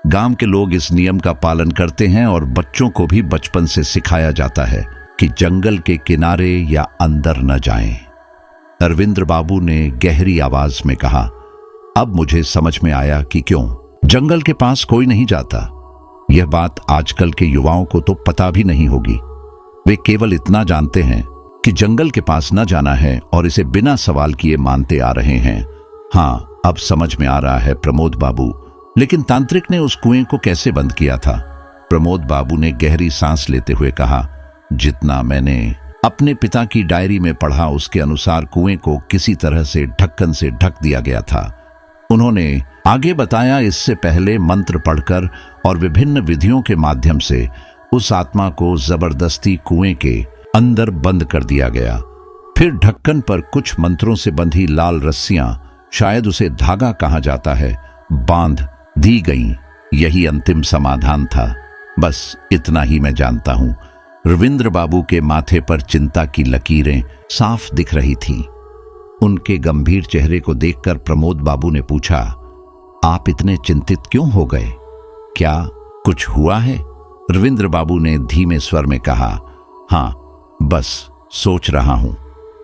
गांव के लोग इस नियम का पालन करते हैं और बच्चों को भी बचपन से सिखाया जाता है कि जंगल के किनारे या अंदर न जाएं। रविंद्र बाबू ने गहरी आवाज में कहा, अब मुझे समझ में आया कि क्यों जंगल के पास कोई नहीं जाता। यह बात आजकल के युवाओं को तो पता भी नहीं होगी। वे केवल इतना जानते हैं कि जंगल के पास न जाना है और इसे बिना सवाल किए मानते आ रहे हैं। हाँ, अब समझ में आ रहा है प्रमोद बाबू, लेकिन तांत्रिक ने उस कुएं को कैसे बंद किया था? प्रमोद बाबू ने गहरी सांस लेते हुए कहा, जितना मैंने अपने पिता की डायरी में पढ़ा उसके अनुसार कुएं को किसी तरह से ढक्कन से ढक दिया गया था। उन्होंने आगे बताया, इससे पहले मंत्र पढ़कर और विभिन्न विधियों के माध्यम से उस आत्मा को जबरदस्ती कुएं के अंदर बंद कर दिया गया। फिर ढक्कन पर कुछ मंत्रों से बंधी लाल रस्सियां, शायद उसे धागा कहा जाता है, बांध दी गईं। यही अंतिम समाधान था। बस इतना ही मैं जानता हूं। रविंद्र बाबू के माथे पर चिंता की लकीरें साफ दिख रही थीं। उनके गंभीर चेहरे को देखकर प्रमोद बाबू ने पूछा, आप इतने चिंतित क्यों हो गए? क्या कुछ हुआ है? रविंद्र बाबू ने धीमे स्वर में कहा, हाँ, बस सोच रहा हूं,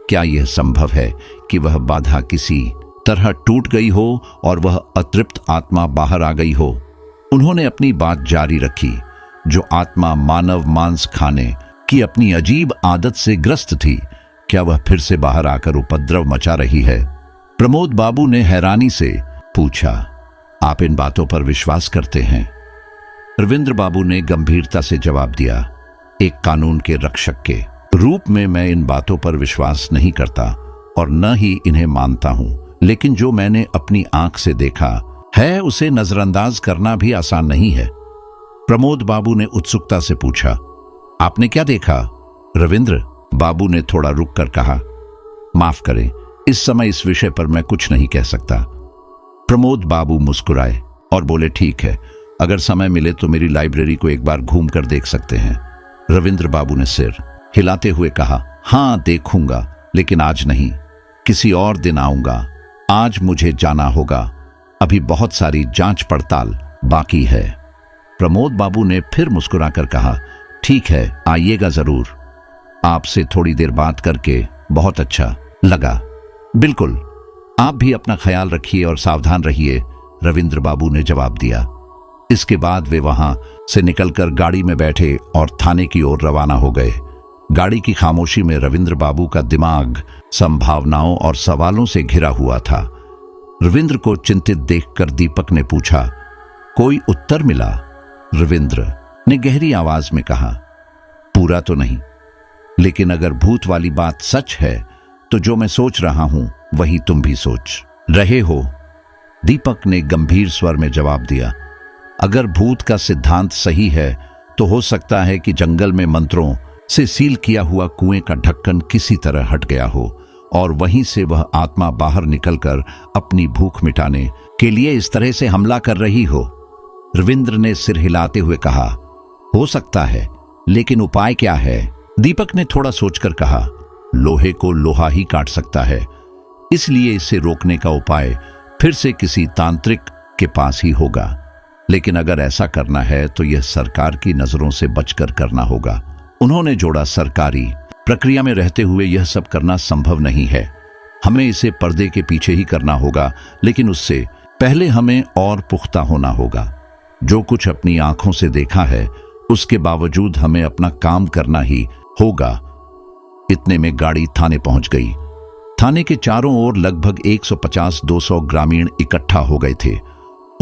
क्या यह संभव है कि वह बाधा किसी तरह टूट गई हो और वह अतृप्त आत्मा बाहर आ गई हो? उन्होंने अपनी बात जारी रखी। जो आत्मा मानव मांस खाने की अपनी अजीब आदत से ग्रस्त थी, क्या वह फिर से बाहर आकर उपद्रव मचा रही है? प्रमोद बाबू ने हैरानी से पूछा, आप इन बातों पर विश्वास करते हैं? रविंद्र बाबू ने गंभीरता से जवाब दिया, एक कानून के रक्षक के रूप में मैं इन बातों पर विश्वास नहीं करता और न ही इन्हें मानता हूं, लेकिन जो मैंने अपनी आंख से देखा है उसे नजरअंदाज करना भी आसान नहीं है। प्रमोद बाबू ने उत्सुकता से पूछा, आपने क्या देखा? रविंद्र बाबू ने थोड़ा रुक कर कहा, माफ करें, इस समय इस विषय पर मैं कुछ नहीं कह सकता। प्रमोद बाबू मुस्कुराए और बोले, ठीक है, अगर समय मिले तो मेरी लाइब्रेरी को एक बार घूम कर देख सकते हैं। रविंद्र बाबू ने सिर हिलाते हुए कहा, हां देखूंगा, लेकिन आज नहीं, किसी और दिन आऊंगा। आज मुझे जाना होगा, अभी बहुत सारी जांच पड़ताल बाकी है। प्रमोद बाबू ने फिर मुस्कुराकर कहा, ठीक है, आइएगा जरूर। आपसे थोड़ी देर बात करके बहुत अच्छा लगा। बिल्कुल, आप भी अपना ख्याल रखिए और सावधान रहिए, रविंद्र बाबू ने जवाब दिया। इसके बाद वे वहां से निकलकर गाड़ी में बैठे और थाने की ओर रवाना हो गए। गाड़ी की खामोशी में रविंद्र बाबू का दिमाग संभावनाओं और सवालों से घिरा हुआ था। रविंद्र को चिंतित देखकर दीपक ने पूछा, कोई उत्तर मिला? रविंद्र ने गहरी आवाज में कहा, पूरा तो नहीं, लेकिन अगर भूत वाली बात सच है तो जो मैं सोच रहा हूं वही तुम भी सोच रहे हो। दीपक ने गंभीर स्वर में जवाब दिया, अगर भूत का सिद्धांत सही है तो हो सकता है कि जंगल में मंत्रों से सील किया हुआ कुएं का ढक्कन किसी तरह हट गया हो और वहीं से वह आत्मा बाहर निकलकर अपनी भूख मिटाने के लिए इस तरह से हमला कर रही हो। रविंद्र ने सिर हिलाते हुए कहा, हो सकता है, लेकिन उपाय क्या है? दीपक ने थोड़ा सोचकर कहा, लोहे को लोहा ही काट सकता है, इसलिए इसे रोकने का उपाय फिर से किसी तांत्रिक के पास ही होगा। लेकिन अगर ऐसा करना है तो यह सरकार की नजरों से बचकर करना होगा। उन्होंने जोड़ा, सरकारी प्रक्रिया में रहते हुए यह सब करना संभव नहीं है। हमें इसे पर्दे के पीछे ही करना होगा, लेकिन उससे पहले हमें और पुख्ता होना होगा। जो कुछ अपनी आंखों से देखा है उसके बावजूद हमें अपना काम करना ही होगा। इतने में गाड़ी थाने पहुंच गई। थाने के चारों ओर लगभग 150-200 ग्रामीण इकट्ठा हो गए थे।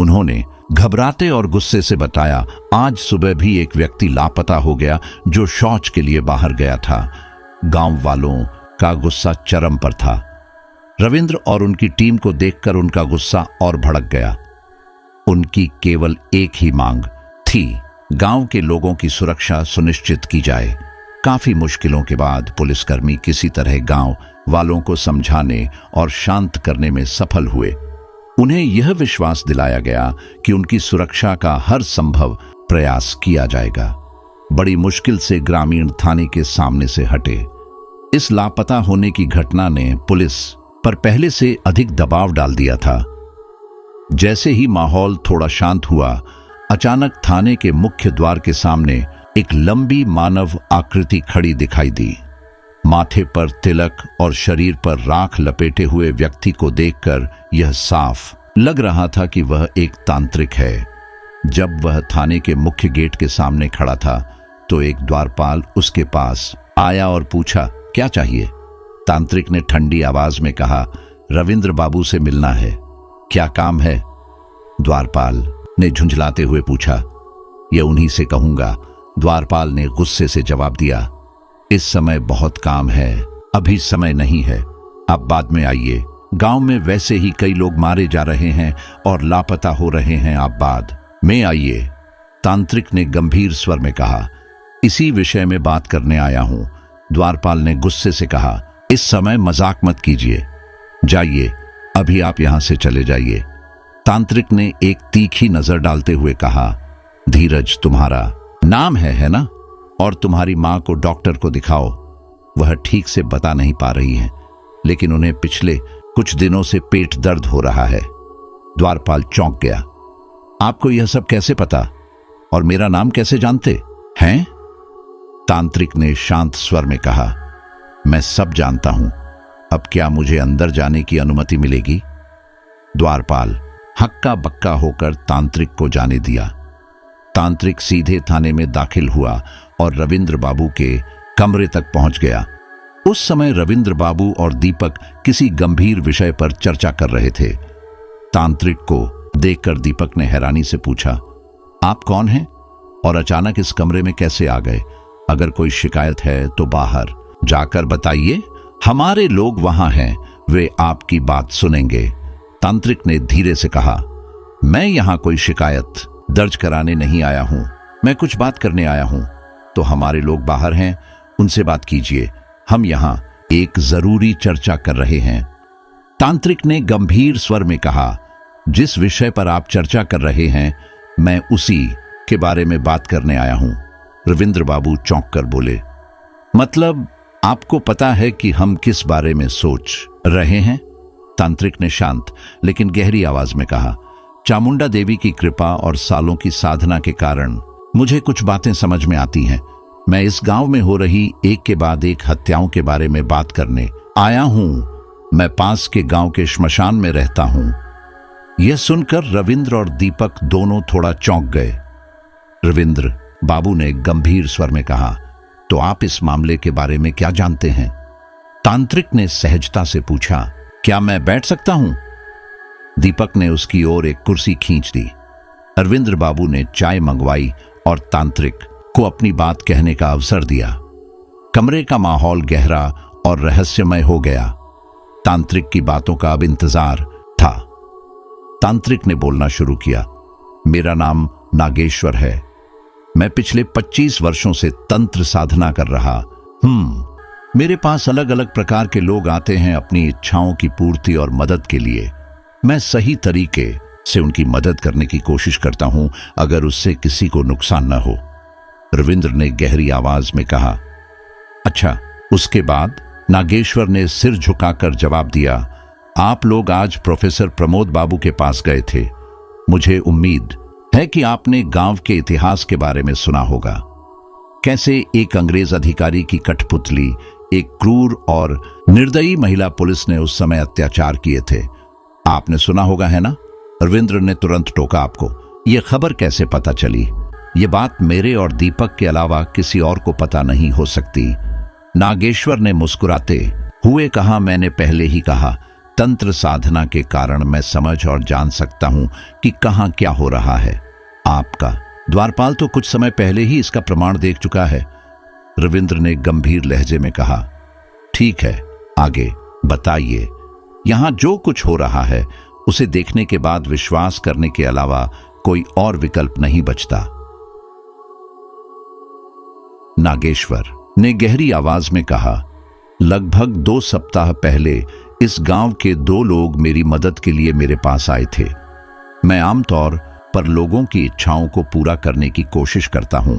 उन्होंने घबराते और गुस्से से बताया, आज सुबह भी एक व्यक्ति लापता हो गया जो शौच के लिए बाहर गया था। गांव वालों का गुस्सा चरम पर था। रविंद्र और उनकी टीम को देखकर उनका गुस्सा और भड़क गया। उनकी केवल एक ही मांग थी, गांव के लोगों की सुरक्षा सुनिश्चित की जाए। काफी मुश्किलों के बाद पुलिसकर्मी किसी तरह गांव वालों को समझाने और शांत करने में सफल हुए। उन्हें यह विश्वास दिलाया गया कि उनकी सुरक्षा का हर संभव प्रयास किया जाएगा। बड़ी मुश्किल से ग्रामीण थाने के सामने से हटे। इस लापता होने की घटना ने पुलिस पर पहले से अधिक दबाव डाल दिया था। जैसे ही माहौल थोड़ा शांत हुआ, अचानक थाने के मुख्य द्वार के सामने एक लंबी मानव आकृति खड़ी दिखाई दी। माथे पर तिलक और शरीर पर राख लपेटे हुए व्यक्ति को देखकर यह साफ लग रहा था कि वह एक तांत्रिक है। जब वह थाने के मुख्य गेट के सामने खड़ा था तो एक द्वारपाल उसके पास आया और पूछा, क्या चाहिए? तांत्रिक ने ठंडी आवाज में कहा, रविंद्र बाबू से मिलना है। क्या काम है? द्वारपाल ने झुंझलाते हुए पूछा। यह उन्हीं से कहूंगा, द्वारपाल ने गुस्से से जवाब दिया। इस समय बहुत काम है, अभी समय नहीं है, आप बाद में आइए। गांव में वैसे ही कई लोग मारे जा रहे हैं और लापता हो रहे हैं, आप बाद में आइए। तांत्रिक ने गंभीर स्वर में कहा, इसी विषय में बात करने आया हूं। द्वारपाल ने गुस्से से कहा, इस समय मजाक मत कीजिए, जाइए, अभी आप यहां से चले जाइए। तांत्रिक ने एक तीखी नजर डालते हुए कहा, धीरज तुम्हारा नाम है ना? और तुम्हारी मां को डॉक्टर को दिखाओ, वह ठीक से बता नहीं पा रही हैं, लेकिन उन्हें पिछले कुछ दिनों से पेट दर्द हो रहा है। द्वारपाल चौंक गया। आपको यह सब कैसे पता और मेरा नाम कैसे जानते हैं? तांत्रिक ने शांत स्वर में कहा, मैं सब जानता हूं, अब क्या मुझे अंदर जाने की अनुमति मिलेगी? द्वारपाल हक्का बक्का होकर तांत्रिक को जाने दिया। तांत्रिक सीधे थाने में दाखिल हुआ और रविंद्र बाबू के कमरे तक पहुंच गया। उस समय रविंद्र बाबू और दीपक किसी गंभीर विषय पर चर्चा कर रहे थे। तांत्रिक को देखकर दीपक ने हैरानी से पूछा, आप कौन हैं और अचानक इस कमरे में कैसे आ गए? अगर कोई शिकायत है तो बाहर जाकर बताइए, हमारे लोग वहां हैं, वे आपकी बात सुनेंगे। तांत्रिक ने धीरे से कहा, मैं यहां कोई शिकायत दर्ज कराने नहीं आया हूं, मैं कुछ बात करने आया हूं। तो हमारे लोग बाहर हैं, उनसे बात कीजिए, हम यहां एक जरूरी चर्चा कर रहे हैं। तांत्रिक ने गंभीर स्वर में कहा, जिस विषय पर आप चर्चा कर रहे हैं मैं उसी के बारे में बात करने आया हूं। रविंद्र बाबू चौंक कर बोले, मतलब आपको पता है कि हम किस बारे में सोच रहे हैं? तांत्रिक ने शांत लेकिन गहरी आवाज में कहा, चामुंडा देवी की कृपा और सालों की साधना के कारण मुझे कुछ बातें समझ में आती हैं। मैं इस गांव में हो रही एक के बाद एक हत्याओं के बारे में बात करने आया हूं। मैं पास के गांव के श्मशान में रहता हूं। यह सुनकर रविंद्र और दीपक दोनों थोड़ा चौंक गए। रविंद्र बाबू ने गंभीर स्वर में कहा, तो आप इस मामले के बारे में क्या जानते हैं? तांत्रिक ने सहजता से पूछा, क्या मैं बैठ सकता हूं? दीपक ने उसकी ओर एक कुर्सी खींच दी। रविंद्र बाबू ने चाय मंगवाई और तांत्रिक को अपनी बात कहने का अवसर दिया। कमरे का माहौल गहरा और रहस्यमय हो गया। तांत्रिक की बातों का अब इंतजार था। तांत्रिक ने बोलना शुरू किया, मेरा नाम नागेश्वर है। मैं पिछले 25 वर्षों से तंत्र साधना कर रहा। मेरे पास अलग अलग प्रकार के लोग आते हैं अपनी इच्छाओं की पूर्ति और मदद के लिए। मैं सही तरीके से उनकी मदद करने की कोशिश करता हूं, अगर उससे किसी को नुकसान न हो। रविंद्र ने गहरी आवाज में कहा, अच्छा, उसके बाद? नागेश्वर ने सिर झुकाकर जवाब दिया, आप लोग आज प्रोफेसर प्रमोद बाबू के पास गए थे। मुझे उम्मीद है कि आपने गांव के इतिहास के बारे में सुना होगा। कैसे एक अंग्रेज अधिकारी की कठपुतली, एक क्रूर और निर्दयी महिला पुलिस ने उस समय अत्याचार किए थे। आपने सुना होगा, है ना? रविंद्र ने तुरंत टोका, आपको यह खबर कैसे पता चली? ये बात मेरे और दीपक के अलावा किसी और को पता नहीं हो सकती। नागेश्वर ने मुस्कुराते हुए कहा, मैंने पहले ही कहा, तंत्र साधना के कारण मैं समझ और जान सकता हूं कि कहां क्या हो रहा है। आपका द्वारपाल तो कुछ समय पहले ही इसका प्रमाण देख चुका है। रविंद्र ने गंभीर लहजे में कहा, ठीक है, आगे बताइए। यहां जो कुछ हो रहा है उसे देखने के बाद विश्वास करने के अलावा कोई और विकल्प नहीं बचता। नागेश्वर ने गहरी आवाज में कहा, लगभग 2 सप्ताह पहले इस गांव के 2 लोग मेरी मदद के लिए मेरे पास आए थे। मैं आमतौर पर लोगों की इच्छाओं को पूरा करने की कोशिश करता हूं,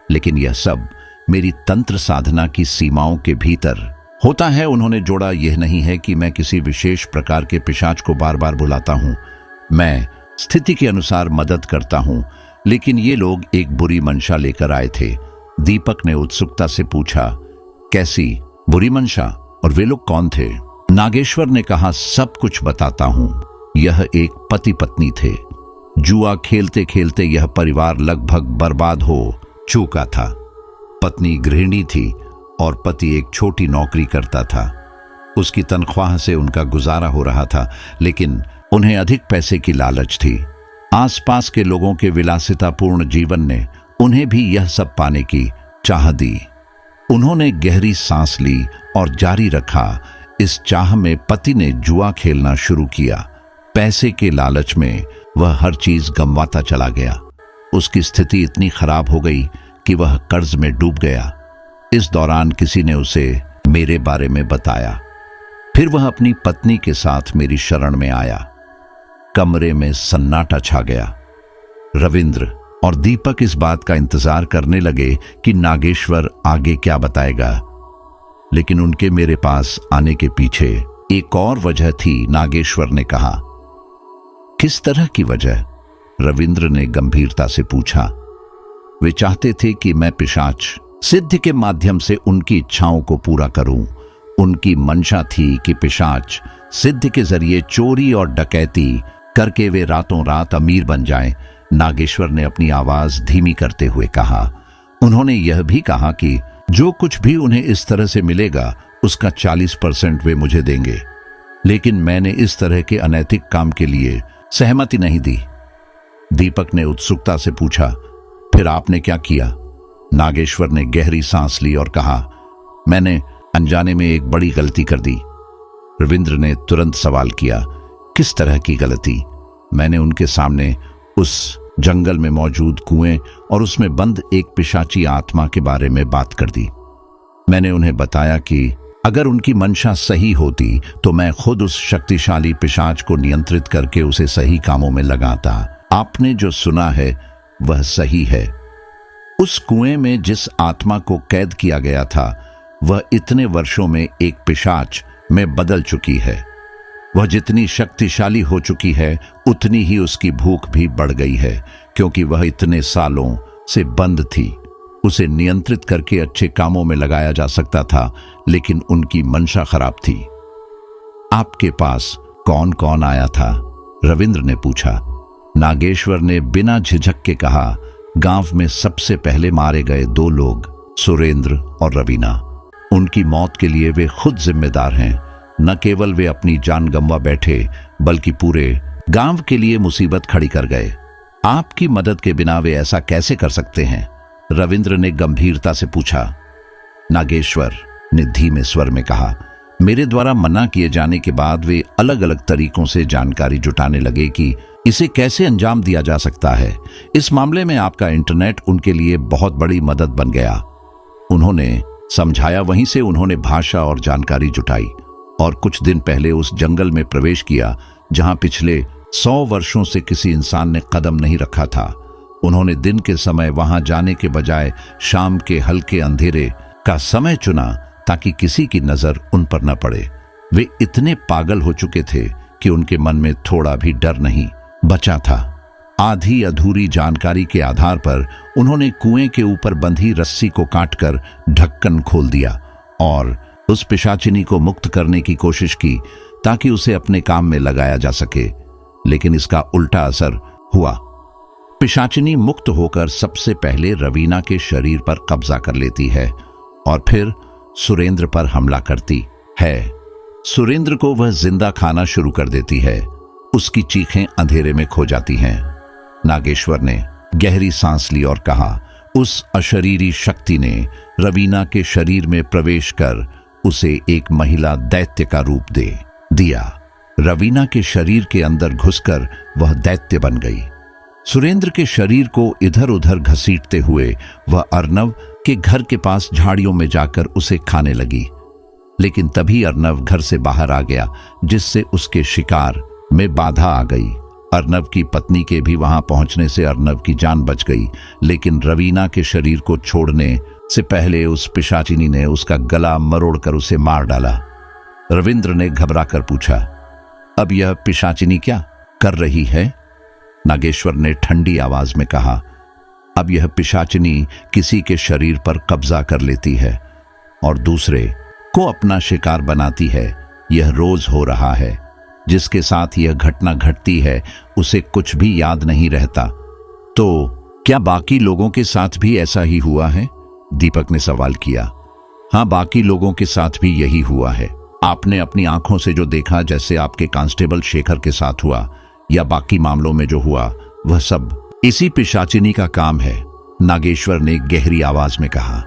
लेकिन यह सब मेरी तंत्र साधना की सीमाओं के भीतर होता है। उन्होंने जोड़ा, यह नहीं है कि मैं किसी विशेष प्रकार के पिशाच को बार बार बुलाता हूं। मैं स्थिति के अनुसार मदद करता हूं, लेकिन ये लोग एक बुरी मंशा लेकर आए थे। दीपक ने उत्सुकता से पूछा, कैसी बुरी मंशा और वे लोग कौन थे? नागेश्वर ने कहा, सब कुछ बताता हूं। यह एक पति पत्नी थे। जुआ खेलते खेलते यह परिवार लगभग बर्बाद हो चुका था। पत्नी गृहिणी थी और पति एक छोटी नौकरी करता था। उसकी तनख्वाह से उनका गुजारा हो रहा था, लेकिन उन्हें अधिक पैसे की लालच थी। आसपास के लोगों के विलासितापूर्ण जीवन ने उन्हें भी यह सब पाने की चाह दी। उन्होंने गहरी सांस ली और जारी रखा। इस चाह में पति ने जुआ खेलना शुरू किया। पैसे के लालच में वह हर चीज गंवाता चला गया। उसकी स्थिति इतनी खराब हो गई कि वह कर्ज में डूब गया। इस दौरान किसी ने उसे मेरे बारे में बताया। फिर वह अपनी पत्नी के साथ मेरी शरण में आया। कमरे में सन्नाटा छा गया। रविंद्र और दीपक इस बात का इंतजार करने लगे कि नागेश्वर आगे क्या बताएगा, लेकिन उनके मेरे पास आने के पीछे एक और वजह थी। नागेश्वर ने कहा, किस तरह की वजह? रविंद्र ने गंभीरता से पूछा। वे चाहते थे कि मैं पिशाच सिद्ध के माध्यम से उनकी इच्छाओं को पूरा करूं। उनकी मंशा थी कि पिशाच सिद्ध के जरिए चोरी और डकैती करके वे रातों रात अमीर बन जाएं, नागेश्वर ने अपनी आवाज धीमी करते हुए कहा। उन्होंने यह भी कहा कि जो कुछ भी उन्हें इस तरह से मिलेगा उसका 40% वे मुझे देंगे, लेकिन मैंने इस तरह के अनैतिक काम के लिए सहमति नहीं दी। दीपक ने उत्सुकता से पूछा, फिर आपने क्या किया? नागेश्वर ने गहरी सांस ली और कहा, मैंने अनजाने में एक बड़ी गलती कर दी। रविंद्र ने तुरंत सवाल किया, किस तरह की गलती? मैंने उनके सामने उस जंगल में मौजूद कुएं और उसमें बंद एक पिशाची आत्मा के बारे में बात कर दी। मैंने उन्हें बताया कि अगर उनकी मंशा सही होती तो मैं खुद उस शक्तिशाली पिशाच को नियंत्रित करके उसे सही कामों में लगाता। आपने जो सुना है वह सही है। उस कुएं में जिस आत्मा को कैद किया गया था वह इतने वर्षों में एक पिशाच में बदल चुकी है। वह जितनी शक्तिशाली हो चुकी है उतनी ही उसकी भूख भी बढ़ गई है, क्योंकि वह इतने सालों से बंद थी। उसे नियंत्रित करके अच्छे कामों में लगाया जा सकता था, लेकिन उनकी मंशा खराब थी। आपके पास कौन कौन आया था? रविंद्र ने पूछा। नागेश्वर ने बिना झिझक के कहा, गांव में सबसे पहले मारे गए 2 लोग, सुरेंद्र और रवीना। उनकी मौत के लिए वे खुद जिम्मेदार हैं। न केवल वे अपनी जान गंवा बैठे, बल्कि पूरे गांव के लिए मुसीबत खड़ी कर गए। आपकी मदद के बिना वे ऐसा कैसे कर सकते हैं? रविंद्र ने गंभीरता से पूछा। नागेश्वर ने धीमे स्वर में कहा, मेरे द्वारा मना किए जाने के बाद वे अलग अलग तरीकों से जानकारी जुटाने लगे कि इसे कैसे अंजाम दिया जा सकता है। इस मामले में आपका इंटरनेट उनके लिए बहुत बड़ी मदद बन गया। उन्होंने समझाया। वहीं से उन्होंने भाषा और जानकारी जुटाई और कुछ दिन पहले उस जंगल में प्रवेश किया जहां पिछले 100 वर्षों से किसी इंसान ने कदम नहीं रखा था। उन्होंने दिन के समय वहां जाने के बजाय शाम के हल्के अंधेरे का समय चुना ताकि किसी की नजर उन पर न पड़े। वे इतने पागल हो चुके थे कि उनके मन में थोड़ा भी डर नहीं बचा था। आधी अधूरी जानकारी के आधार पर उन्होंने कुएं के ऊपर बंधी रस्सी को काटकर ढक्कन खोल दिया और उस पिशाचिनी को मुक्त करने की कोशिश की ताकि उसे अपने काम में लगाया जा सके, लेकिन इसका उल्टा असर हुआ। पिशाचिनी मुक्त होकर सबसे पहले रवीना के शरीर पर कब्जा कर लेती है और फिर सुरेंद्र पर हमला करती है। सुरेंद्र को वह जिंदा खाना शुरू कर देती है। उसकी चीखें अंधेरे में खो जाती हैं। नागेश्वर ने गहरी सांस ली और कहा, उस अशरीरी शक्ति ने रवीना के शरीर में प्रवेश कर उसे एक महिला दैत्य का रूप दे दिया। रवीना के शरीर के अंदर घुसकर वह दैत्य बन गई। सुरेंद्र के शरीर को इधर उधर घसीटते हुए वह अर्नव के घर के पास झाड़ियों में जाकर उसे खाने लगी, लेकिन तभी अर्नव घर से बाहर आ गया, जिससे उसके शिकार में बाधा आ गई। अर्नव की पत्नी के भी वहां पहुंचने से अर्नव की जान बच गई, लेकिन रवीना के शरीर को छोड़ने से पहले उस पिशाचिनी ने उसका गला मरोड़कर उसे मार डाला। रविंद्र ने घबराकर पूछा, अब यह पिशाचिनी क्या कर रही है? नागेश्वर ने ठंडी आवाज में कहा, अब यह पिशाचिनी किसी के शरीर पर कब्जा कर लेती है और दूसरे को अपना शिकार बनाती है। यह रोज हो रहा है। जिसके साथ यह घटना घटती है उसे कुछ भी याद नहीं रहता। तो क्या बाकी लोगों के साथ भी ऐसा ही हुआ है? दीपक ने सवाल किया। हाँ, बाकी लोगों के साथ भी यही हुआ है। आपने अपनी आंखों से जो देखा, जैसे आपके कांस्टेबल शेखर के साथ हुआ या बाकी मामलों में जो हुआ, वह सब इसी पिशाचिनी का काम है। नागेश्वर ने गहरी आवाज में कहा,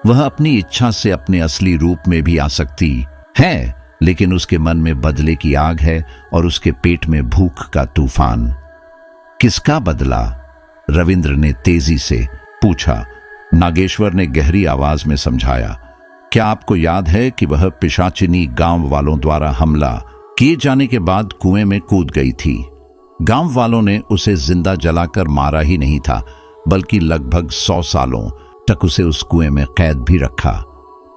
वह अपनी इच्छा से अपने असली रूप में भी आ सकती है, लेकिन उसके मन में बदले की आग है और उसके पेट में भूख का तूफान। किसका बदला? रविंद्र ने तेजी से पूछा। नागेश्वर ने गहरी आवाज में समझाया, क्या आपको याद है कि वह पिशाचिनी गांव वालों द्वारा हमला किए जाने के बाद कुएं में कूद गई थी? गांव वालों ने उसे जिंदा जलाकर मारा ही नहीं था, बल्कि लगभग 100 सालों तक उसे उस कुएं में कैद भी रखा।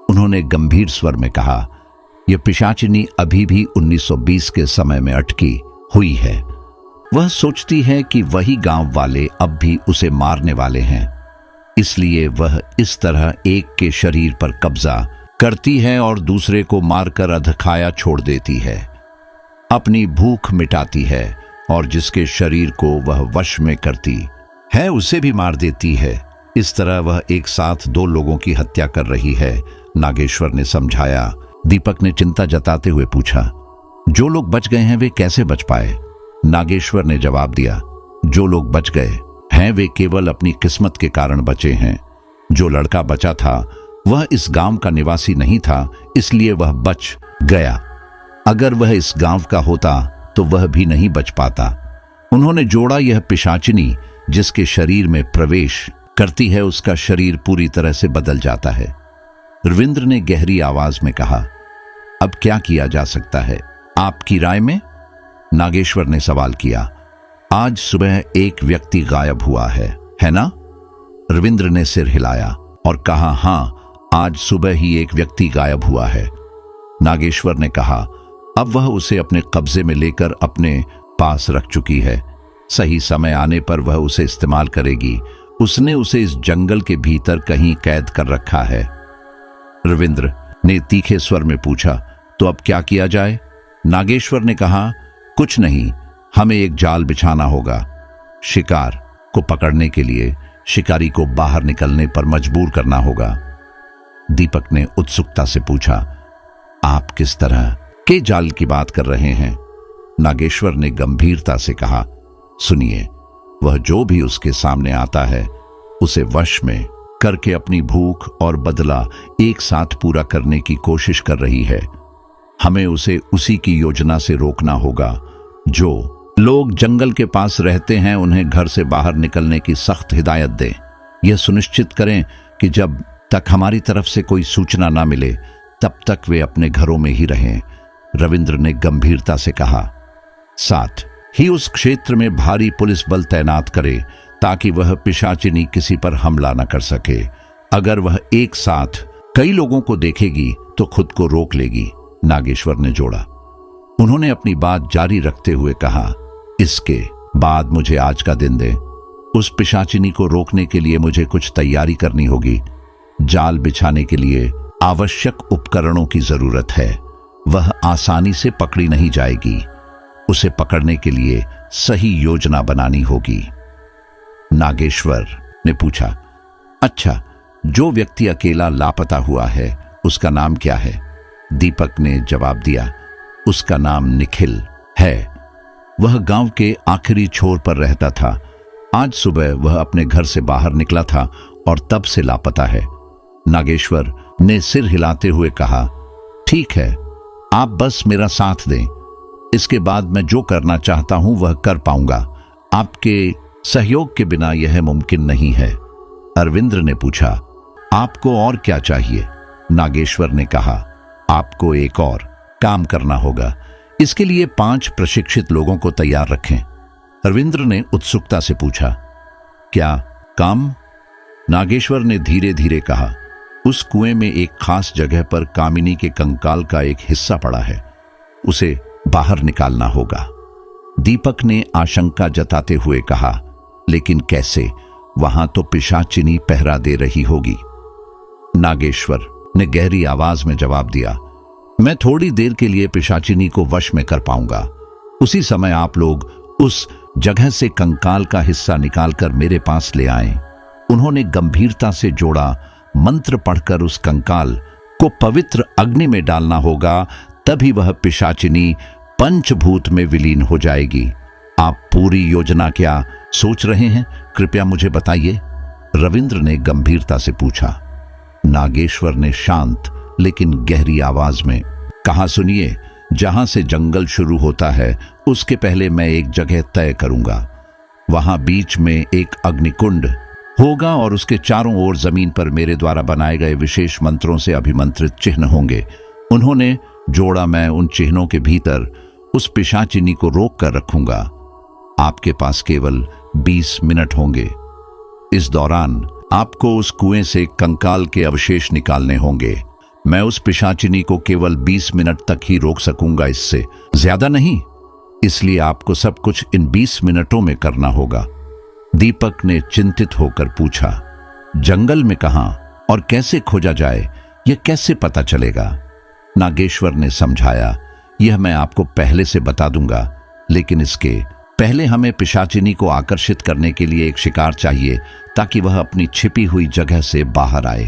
उन्होंने गंभीर स्वर में कहा, यह पिशाचिनी अभी भी 1920 के समय में अटकी हुई है। वह सोचती है कि वही गांव वाले अब भी उसे मारने वाले हैं, इसलिए वह इस तरह एक के शरीर पर कब्जा करती है और दूसरे को मारकर अधखाया छोड़ देती है। अपनी भूख मिटाती है और जिसके शरीर को वह वश में करती है उसे भी मार देती है। इस तरह वह एक साथ 2 लोगों की हत्या कर रही है, नागेश्वर ने समझाया। दीपक ने चिंता जताते हुए पूछा, जो लोग बच गए हैं वे कैसे बच पाए? नागेश्वर ने जवाब दिया, जो लोग बच गए हैं वे केवल अपनी किस्मत के कारण बचे हैं। जो लड़का बचा था वह इस गांव का निवासी नहीं था, इसलिए वह बच गया। अगर वह इस गांव का होता तो वह भी नहीं बच पाता। उन्होंने जोड़ा, यह पिशाचिनी जिसके शरीर में प्रवेश करती है उसका शरीर पूरी तरह से बदल जाता है। रविंद्र ने गहरी आवाज में कहा, अब क्या किया जा सकता है आपकी राय में? नागेश्वर ने सवाल किया। आज सुबह एक व्यक्ति गायब हुआ है ना? रविंद्र ने सिर हिलाया और कहा, हां, आज सुबह ही एक व्यक्ति गायब हुआ है। नागेश्वर ने कहा, अब वह उसे अपने कब्जे में लेकर अपने पास रख चुकी है। सही समय आने पर वह उसे इस्तेमाल करेगी। उसने उसे इस जंगल के भीतर कहीं कैद कर रखा है। रविंद्र ने तीखे स्वर में पूछा, तो अब क्या किया जाए? नागेश्वर ने कहा, कुछ नहीं, हमें एक जाल बिछाना होगा। शिकार को पकड़ने के लिए शिकारी को बाहर निकलने पर मजबूर करना होगा। दीपक ने उत्सुकता से पूछा, आप किस तरह के जाल की बात कर रहे हैं? नागेश्वर ने गंभीरता से कहा, सुनिए, वह जो भी उसके सामने आता है उसे वश में करके अपनी भूख और बदला एक साथ पूरा करने की कोशिश कर रही है। हमें उसे उसी की योजना से रोकना होगा। जो लोग जंगल के पास रहते हैं उन्हें घर से बाहर निकलने की सख्त हिदायत दें। यह सुनिश्चित करें कि जब तक हमारी तरफ से कोई सूचना ना मिले तब तक वे अपने घरों में ही रहें। रविंद्र ने गंभीरता से कहा, साथ ही उस क्षेत्र में भारी पुलिस बल तैनात करे ताकि वह पिशाचिनी किसी पर हमला न कर सके। अगर वह एक साथ कई लोगों को देखेगी तो खुद को रोक लेगी, नागेश्वर ने जोड़ा। उन्होंने अपनी बात जारी रखते हुए कहा, इसके बाद मुझे आज का दिन दे। उस पिशाचिनी को रोकने के लिए मुझे कुछ तैयारी करनी होगी। जाल बिछाने के लिए आवश्यक उपकरणों की जरूरत है। वह आसानी से पकड़ी नहीं जाएगी। उसे पकड़ने के लिए सही योजना बनानी होगी। नागेश्वर ने पूछा, अच्छा, जो व्यक्ति अकेला लापता हुआ है उसका नाम क्या है? दीपक ने जवाब दिया, उसका नाम निखिल है। वह गांव के आखिरी छोर पर रहता था। आज सुबह वह अपने घर से बाहर निकला था और तब से लापता है। नागेश्वर ने सिर हिलाते हुए कहा, ठीक है, आप बस मेरा साथ दें। इसके बाद मैं जो करना चाहता हूं वह कर पाऊंगा। आपके सहयोग के बिना यह मुमकिन नहीं है। अरविंद्र ने पूछा, आपको और क्या चाहिए? नागेश्वर ने कहा, आपको एक और काम करना होगा। इसके लिए 5 प्रशिक्षित लोगों को तैयार रखें। अरविंद्र ने उत्सुकता से पूछा, क्या काम? नागेश्वर ने धीरे धीरे कहा, उस कुएं में एक खास जगह पर कामिनी के कंकाल का एक हिस्सा पड़ा है, उसे बाहर निकालना होगा। दीपक ने आशंका जताते हुए कहा, लेकिन कैसे? वहां तो पिशाचिनी पहरा दे रही होगी। नागेश्वर ने गहरी आवाज में जवाब दिया, मैं थोड़ी देर के लिए पिशाचिनी को वश में कर पाऊंगा। उसी समय आप लोग उस जगह से कंकाल का हिस्सा निकालकर मेरे पास ले आएं। उन्होंने गंभीरता से जोड़ा, मंत्र पढ़कर उस कंकाल को पवित्र अग्नि में डालना होगा, तभी वह पिशाचिनी पंचभूत में विलीन हो जाएगी। आप पूरी योजना क्या सोच रहे हैं? कृपया मुझे बताइए, रविंद्र ने गंभीरता से पूछा। नागेश्वर ने शांत लेकिन गहरी आवाज में कहा, सुनिए, जहां से जंगल शुरू होता है उसके पहले मैं एक जगह तय करूंगा। वहां बीच में एक अग्निकुंड होगा और उसके चारों ओर जमीन पर मेरे द्वारा बनाए गए विशेष मंत्रों से अभिमंत्रित चिन्ह होंगे। उन्होंने जोड़ा, मैं उन चिन्हों के भीतर उस पिशाचिनी को रोक कर रखूंगा। आपके पास केवल 20 मिनट होंगे। इस दौरान आपको उस कुएं से कंकाल के अवशेष निकालने होंगे। मैं उस पिशाचिनी को केवल 20 मिनट तक ही रोक सकूंगा, इससे ज्यादा नहीं। इसलिए आपको सब कुछ इन 20 मिनटों में करना होगा। दीपक ने चिंतित होकर पूछा, जंगल में कहां और कैसे खोजा जाए, यह कैसे पता चलेगा? नागेश्वर ने समझाया, यह मैं आपको पहले से बता दूंगा, लेकिन इसके पहले हमें पिशाचिनी को आकर्षित करने के लिए एक शिकार चाहिए ताकि वह अपनी छिपी हुई जगह से बाहर आए।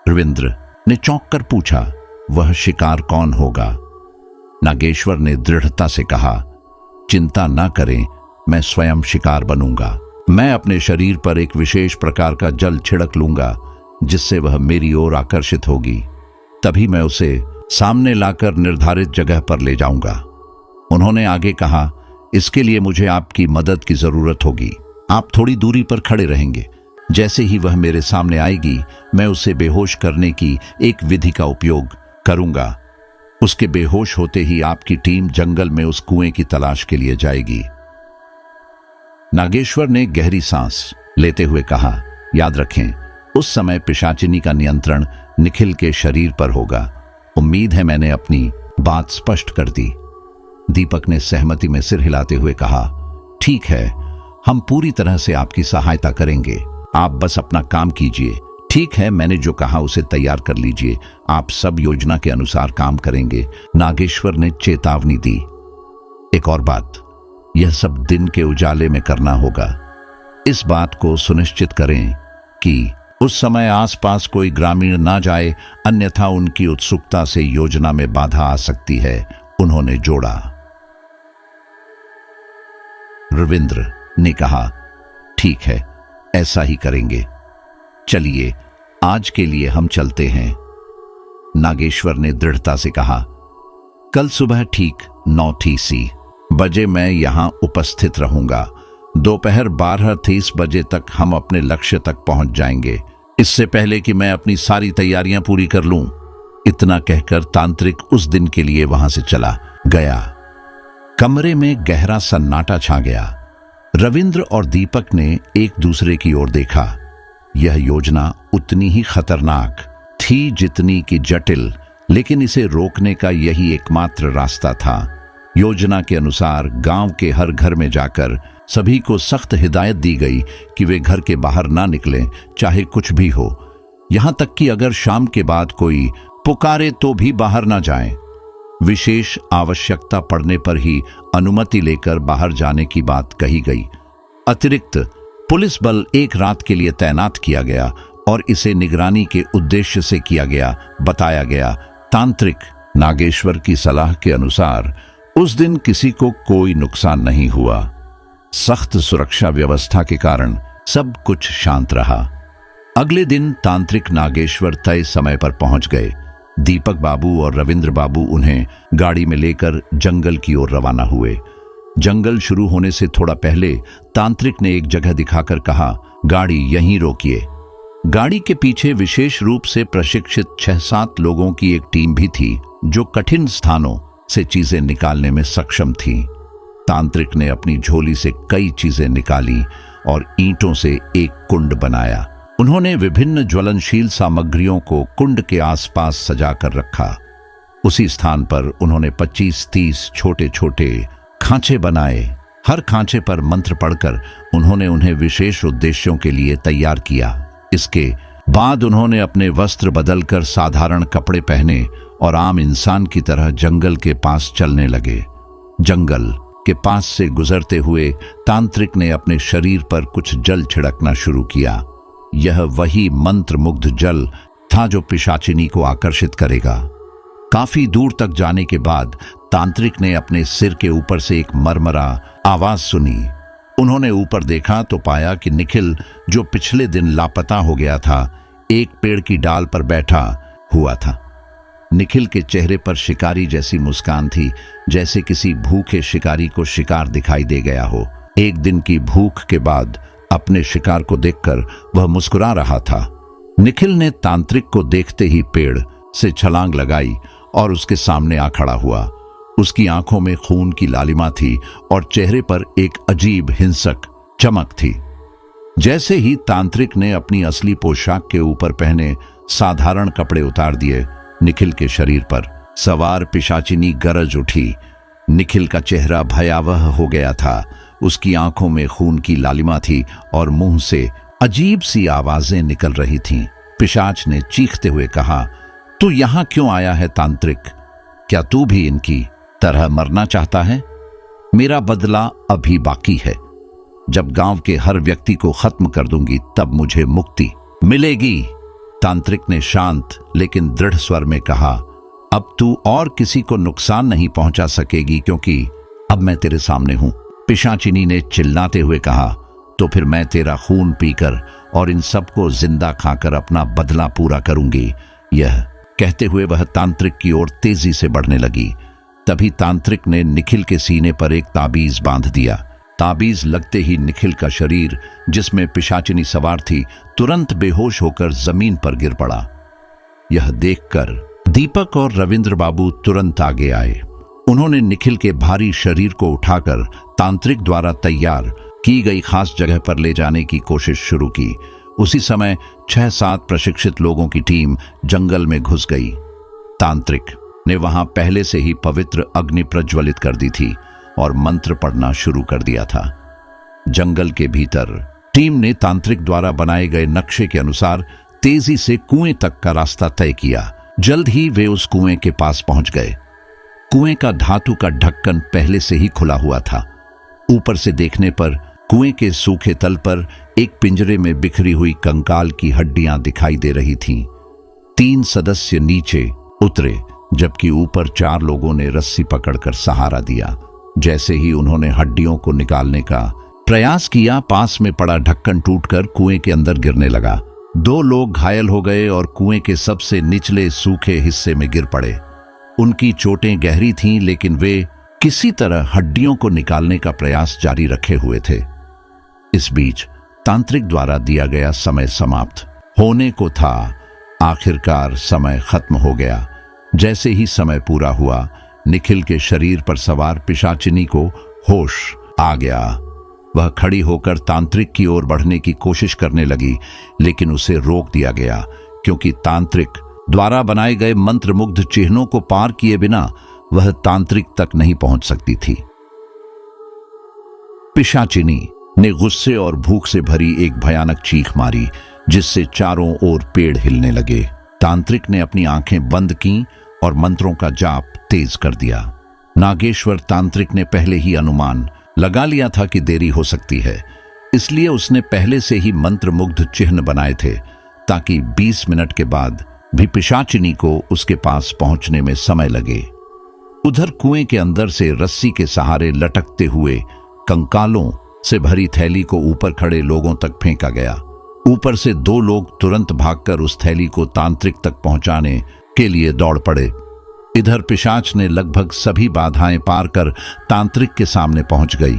रविंद्र ने चौंक कर पूछा, वह शिकार कौन होगा? नागेश्वर ने दृढ़ता से कहा, चिंता ना करें, मैं स्वयं शिकार बनूंगा। मैं अपने शरीर पर एक विशेष प्रकार का जल छिड़क लूंगा जिससे वह मेरी ओर आकर्षित होगी। तभी मैं उसे सामने लाकर निर्धारित जगह पर ले जाऊंगा। उन्होंने आगे कहा, इसके लिए मुझे आपकी मदद की जरूरत होगी। आप थोड़ी दूरी पर खड़े रहेंगे। जैसे ही वह मेरे सामने आएगी, मैं उसे बेहोश करने की एक विधि का उपयोग करूंगा। उसके बेहोश होते ही आपकी टीम जंगल में उस कुएं की तलाश के लिए जाएगी। नागेश्वर ने गहरी सांस लेते हुए कहा, याद रखें, उस समय पिशाचिनी का नियंत्रण निखिल के शरीर पर होगा। उम्मीद है मैंने अपनी बात स्पष्ट कर दी। दीपक ने सहमति में सिर हिलाते हुए कहा, ठीक है, हम पूरी तरह से आपकी सहायता करेंगे। आप बस अपना काम कीजिए। ठीक है, मैंने जो कहा उसे तैयार कर लीजिए। आप सब योजना के अनुसार काम करेंगे। नागेश्वर ने चेतावनी दी। एक और बात, यह सब दिन के उजाले में करना होगा। इस बात को सुनिश्चित करें कि उस समय आसपास कोई ग्रामीण ना जाए, अन्यथा उनकी उत्सुकता से योजना में बाधा आ सकती है, उन्होंने जोड़ा। रविंद्र ने कहा, ठीक है, ऐसा ही करेंगे। चलिए, आज के लिए हम चलते हैं। नागेश्वर ने दृढ़ता से कहा, कल सुबह ठीक 9:30 बजे मैं यहां उपस्थित रहूंगा। दोपहर 12:30 बजे तक हम अपने लक्ष्य तक पहुंच जाएंगे, इससे पहले कि मैं अपनी सारी तैयारियां पूरी कर लूं। इतना कहकर तांत्रिक उस दिन के लिए वहां से चला गया। कमरे में गहरा सन्नाटा छा गया। रविंद्र और दीपक ने एक दूसरे की ओर देखा। यह योजना उतनी ही खतरनाक थी जितनी कि जटिल, लेकिन इसे रोकने का यही एकमात्र रास्ता था। योजना के अनुसार गांव के हर घर में जाकर सभी को सख्त हिदायत दी गई कि वे घर के बाहर ना निकलें, चाहे कुछ भी हो। यहां तक कि अगर शाम के बाद कोई पुकारे तो भी बाहर ना जाएं। विशेष आवश्यकता पड़ने पर ही अनुमति लेकर बाहर जाने की बात कही गई। अतिरिक्त पुलिस बल एक रात के लिए तैनात किया गया और इसे निगरानी के उद्देश्य से किया गया, बताया गया। तांत्रिक नागेश्वर की सलाह के अनुसार उस दिन किसी को कोई नुकसान नहीं हुआ। सख्त सुरक्षा व्यवस्था के कारण सब कुछ शांत रहा। अगले दिन तांत्रिक नागेश्वर तय समय पर पहुंच गए। दीपक बाबू और रविंद्र बाबू उन्हें गाड़ी में लेकर जंगल की ओर रवाना हुए। जंगल शुरू होने से थोड़ा पहले तांत्रिक ने एक जगह दिखाकर कहा, गाड़ी यहीं रोकिए। गाड़ी के पीछे विशेष रूप से प्रशिक्षित 6-7 लोगों की एक टीम भी थी जो कठिन स्थानों से चीजें निकालने में सक्षम थी। तांत्रिक ने अपनी झोली से कई चीजें निकाली और ईंटों से एक कुंड बनाया। उन्होंने विभिन्न ज्वलनशील सामग्रियों को कुंड के आसपास सजा कर रखा। उसी स्थान पर उन्होंने 25-30 छोटे छोटे खांचे बनाए। हर खांचे पर मंत्र पढ़कर उन्होंने उन्हें विशेष उद्देश्यों के लिए तैयार किया। इसके बाद उन्होंने अपने वस्त्र बदलकर साधारण कपड़े पहने और आम इंसान की तरह जंगल के पास चलने लगे। जंगल के पास से गुजरते हुए तांत्रिक ने अपने शरीर पर कुछ जल छिड़कना शुरू किया। यह वही मंत्र मुग्ध जल था जो पिशाचिनी को आकर्षित करेगा। काफी दूर तक जाने के बाद तांत्रिक ने अपने सिर के ऊपर से एक मरमरा आवाज सुनी। उन्होंने ऊपर देखा तो पाया कि निखिल, जो पिछले दिन लापता हो गया था, एक पेड़ की डाल पर बैठा हुआ था। निखिल के चेहरे पर शिकारी जैसी मुस्कान थी, जैसे किसी भूखे शिकारी को शिकार दिखाई दे गया हो। एक दिन की भूख के बाद अपने शिकार को देखकर वह मुस्कुरा रहा था। निखिल ने तांत्रिक को देखते ही पेड़ से छलांग लगाई और उसके सामने आ खड़ा हुआ। उसकी आंखों में खून की लालिमा थी और चेहरे पर एक अजीब हिंसक चमक थी। जैसे ही तांत्रिक ने अपनी असली पोशाक के ऊपर पहने साधारण कपड़े उतार दिए, निखिल के शरीर पर सवार पिशाचिनी गरज उठी। निखिल का चेहरा भयावह हो गया था। उसकी आंखों में खून की लालिमा थी और मुंह से अजीब सी आवाजें निकल रही थीं। पिशाच ने चीखते हुए कहा, तू यहां क्यों आया है तांत्रिक? क्या तू भी इनकी तरह मरना चाहता है? मेरा बदला अभी बाकी है। जब गांव के हर व्यक्ति को खत्म कर दूंगी तब मुझे मुक्ति मिलेगी। तांत्रिक ने शांत लेकिन दृढ़ स्वर में कहा, अब तू और किसी को नुकसान नहीं पहुंचा सकेगी क्योंकि अब मैं तेरे सामने हूं। पिशाचिनी ने चिल्लाते हुए कहा, तो फिर मैं तेरा खून पीकर और इन सबको जिंदा खाकर अपना बदला पूरा करूंगी। यह कहते हुए वह तांत्रिक की ओर तेजी से बढ़ने लगी। तभी तांत्रिक ने निखिल के सीने पर एक ताबीज बांध दिया। ताबीज लगते ही निखिल का शरीर, जिसमें पिशाचिनी सवार थी, तुरंत बेहोश होकर जमीन पर गिर पड़ा। यह देखकर दीपक और रविंद्र बाबू तुरंत आगे आए। उन्होंने निखिल के भारी शरीर को उठाकर तांत्रिक द्वारा तैयार की गई खास जगह पर ले जाने की कोशिश शुरू की। उसी समय 6-7 प्रशिक्षित लोगों की टीम जंगल में घुस गई। तांत्रिक ने वहां पहले से ही पवित्र अग्नि प्रज्वलित कर दी थी और मंत्र पढ़ना शुरू कर दिया था। जंगल के भीतर टीम ने तांत्रिक द्वारा बनाए गए नक्शे के अनुसार तेजी से कुएं तक का रास्ता तय किया। जल्द ही वे उस कुएं के पास पहुंच गए। कुएं का धातु का ढक्कन पहले से ही खुला हुआ था। ऊपर से देखने पर कुएं के सूखे तल पर एक पिंजरे में बिखरी हुई कंकाल की हड्डियां दिखाई दे रही थीं। 3 सदस्य नीचे उतरे जबकि ऊपर 4 लोगों ने रस्सी पकड़कर सहारा दिया। जैसे ही उन्होंने हड्डियों को निकालने का प्रयास किया, पास में पड़ा ढक्कन टूटकर कुएं के अंदर गिरने लगा। 2 लोग घायल हो गए और कुएं के सबसे निचले सूखे हिस्से में गिर पड़े। उनकी चोटें गहरी थीं, लेकिन वे किसी तरह हड्डियों को निकालने का प्रयास जारी रखे हुए थे। इस बीच तांत्रिक द्वारा दिया गया समय समाप्त होने को था। आखिरकार समय खत्म हो गया। जैसे ही समय पूरा हुआ, निखिल के शरीर पर सवार पिशाचिनी को होश आ गया। वह खड़ी होकर तांत्रिक की ओर बढ़ने की कोशिश करने लगी, लेकिन उसे रोक दिया गया क्योंकि तांत्रिक द्वारा बनाए गए मंत्रमुग्ध चिन्हों को पार किए बिना वह तांत्रिक तक नहीं पहुंच सकती थी। पिशाचिनी ने गुस्से और भूख से भरी एक भयानक चीख मारी, जिससे चारों ओर पेड़ हिलने लगे। तांत्रिक ने अपनी आंखें बंद कीं और मंत्रों का जाप तेज कर दिया। नागेश्वर तांत्रिक ने पहले ही अनुमान लगा लिया था कि देरी हो सकती है, इसलिए उसने पहले से ही मंत्रमुग्ध चिन्ह बनाए थे ताकि 20 मिनट के बाद भी पिशाचिनी को उसके पास पहुंचने में समय लगे। उधर कुएं के अंदर से रस्सी के सहारे लटकते हुए कंकालों से भरी थैली को ऊपर खड़े लोगों तक फेंका गया। ऊपर से 2 लोग तुरंत भागकर उस थैली को तांत्रिक तक पहुंचाने के लिए दौड़ पड़े। इधर पिशाच ने लगभग सभी बाधाएं पार कर तांत्रिक के सामने पहुंच गई।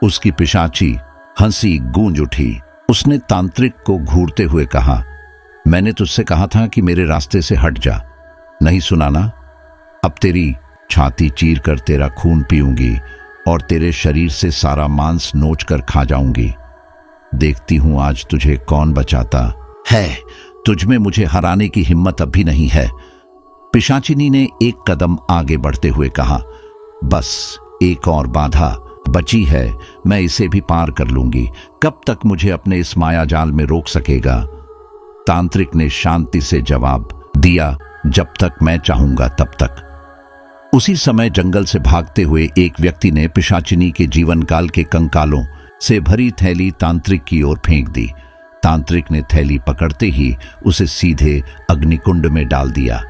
उसकी पिशाची हंसी गूंज उठी। उसने तांत्रिक को घूरते हुए कहा, मैंने तुझसे कहा था कि मेरे रास्ते से हट जा, नहीं सुना ना? अब तेरी छाती चीर कर तेरा खून पीऊंगी और तेरे शरीर से सारा मांस नोच कर खा जाऊंगी। देखती हूं आज तुझे कौन बचाता है। तुझमें मुझे हराने की हिम्मत अब भी नहीं है। पिशाचिनी ने एक कदम आगे बढ़ते हुए कहा, बस एक और बाधा बची है, मैं इसे भी पार कर लूंगी। कब तक मुझे अपने इस मायाजाल में रोक सकेगा? तांत्रिक ने शांति से जवाब दिया, जब तक मैं चाहूंगा तब तक। उसी समय जंगल से भागते हुए एक व्यक्ति ने पिशाचिनी के जीवन काल के कंकालों से भरी थैली तांत्रिक की ओर फेंक दी। तांत्रिक ने थैली पकड़ते ही उसे सीधे अग्निकुंड में डाल दिया।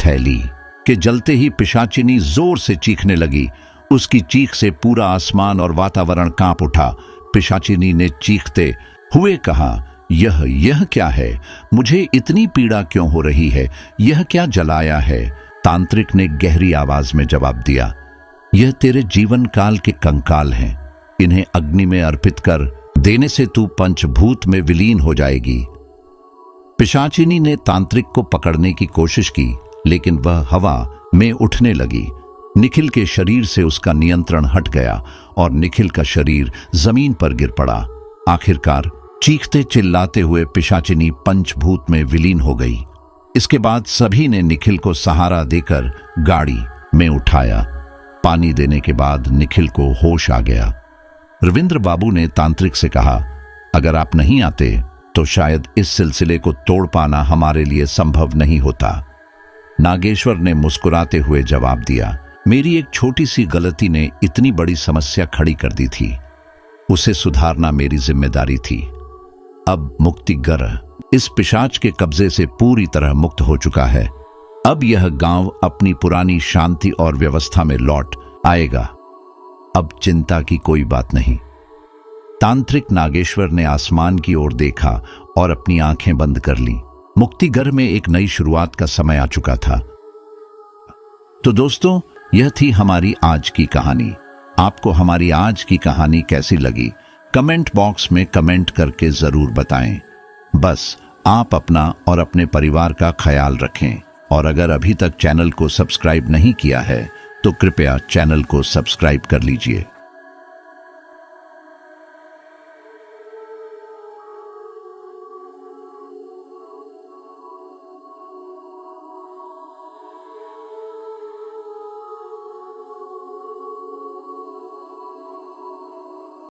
थैली के जलते ही पिशाचिनी जोर से चीखने लगी। उसकी चीख से पूरा आसमान और वातावरण कांप उठा। पिशाचिनी ने चीखते हुए कहा, यह क्या है? मुझे इतनी पीड़ा क्यों हो रही है? यह क्या जलाया है? तांत्रिक ने गहरी आवाज में जवाब दिया, यह तेरे जीवन काल के कंकाल हैं। इन्हें अग्नि में अर्पित कर देने से तू पंचभूत में विलीन हो जाएगी। पिशाचिनी ने तांत्रिक को पकड़ने की कोशिश की, लेकिन वह हवा में उठने लगी। निखिल के शरीर से उसका नियंत्रण हट गया और निखिल का शरीर जमीन पर गिर पड़ा। आखिरकार चीखते चिल्लाते हुए पिशाचिनी पंचभूत में विलीन हो गई। इसके बाद सभी ने निखिल को सहारा देकर गाड़ी में उठाया। पानी देने के बाद निखिल को होश आ गया। रविंद्र बाबू ने तांत्रिक से कहा, अगर आप नहीं आते तो शायद इस सिलसिले को तोड़ पाना हमारे लिए संभव नहीं होता। नागेश्वर ने मुस्कुराते हुए जवाब दिया, मेरी एक छोटी सी गलती ने इतनी बड़ी समस्या खड़ी कर दी थी। उसे सुधारना मेरी जिम्मेदारी थी। अब मुक्तिगर इस पिशाच के कब्जे से पूरी तरह मुक्त हो चुका है। अब यह गांव अपनी पुरानी शांति और व्यवस्था में लौट आएगा। अब चिंता की कोई बात नहीं। तांत्रिक नागेश्वर ने आसमान की ओर देखा और अपनी आंखें बंद कर लीं। मुक्तिगर में एक नई शुरुआत का समय आ चुका था। तो दोस्तों, यह थी हमारी आज की कहानी। आपको हमारी आज की कहानी कैसी लगी? कमेंट बॉक्स में कमेंट करके जरूर बताएं। बस आप अपना और अपने परिवार का ख्याल रखें, और अगर अभी तक चैनल को सब्सक्राइब नहीं किया है तो कृपया चैनल को सब्सक्राइब कर लीजिए।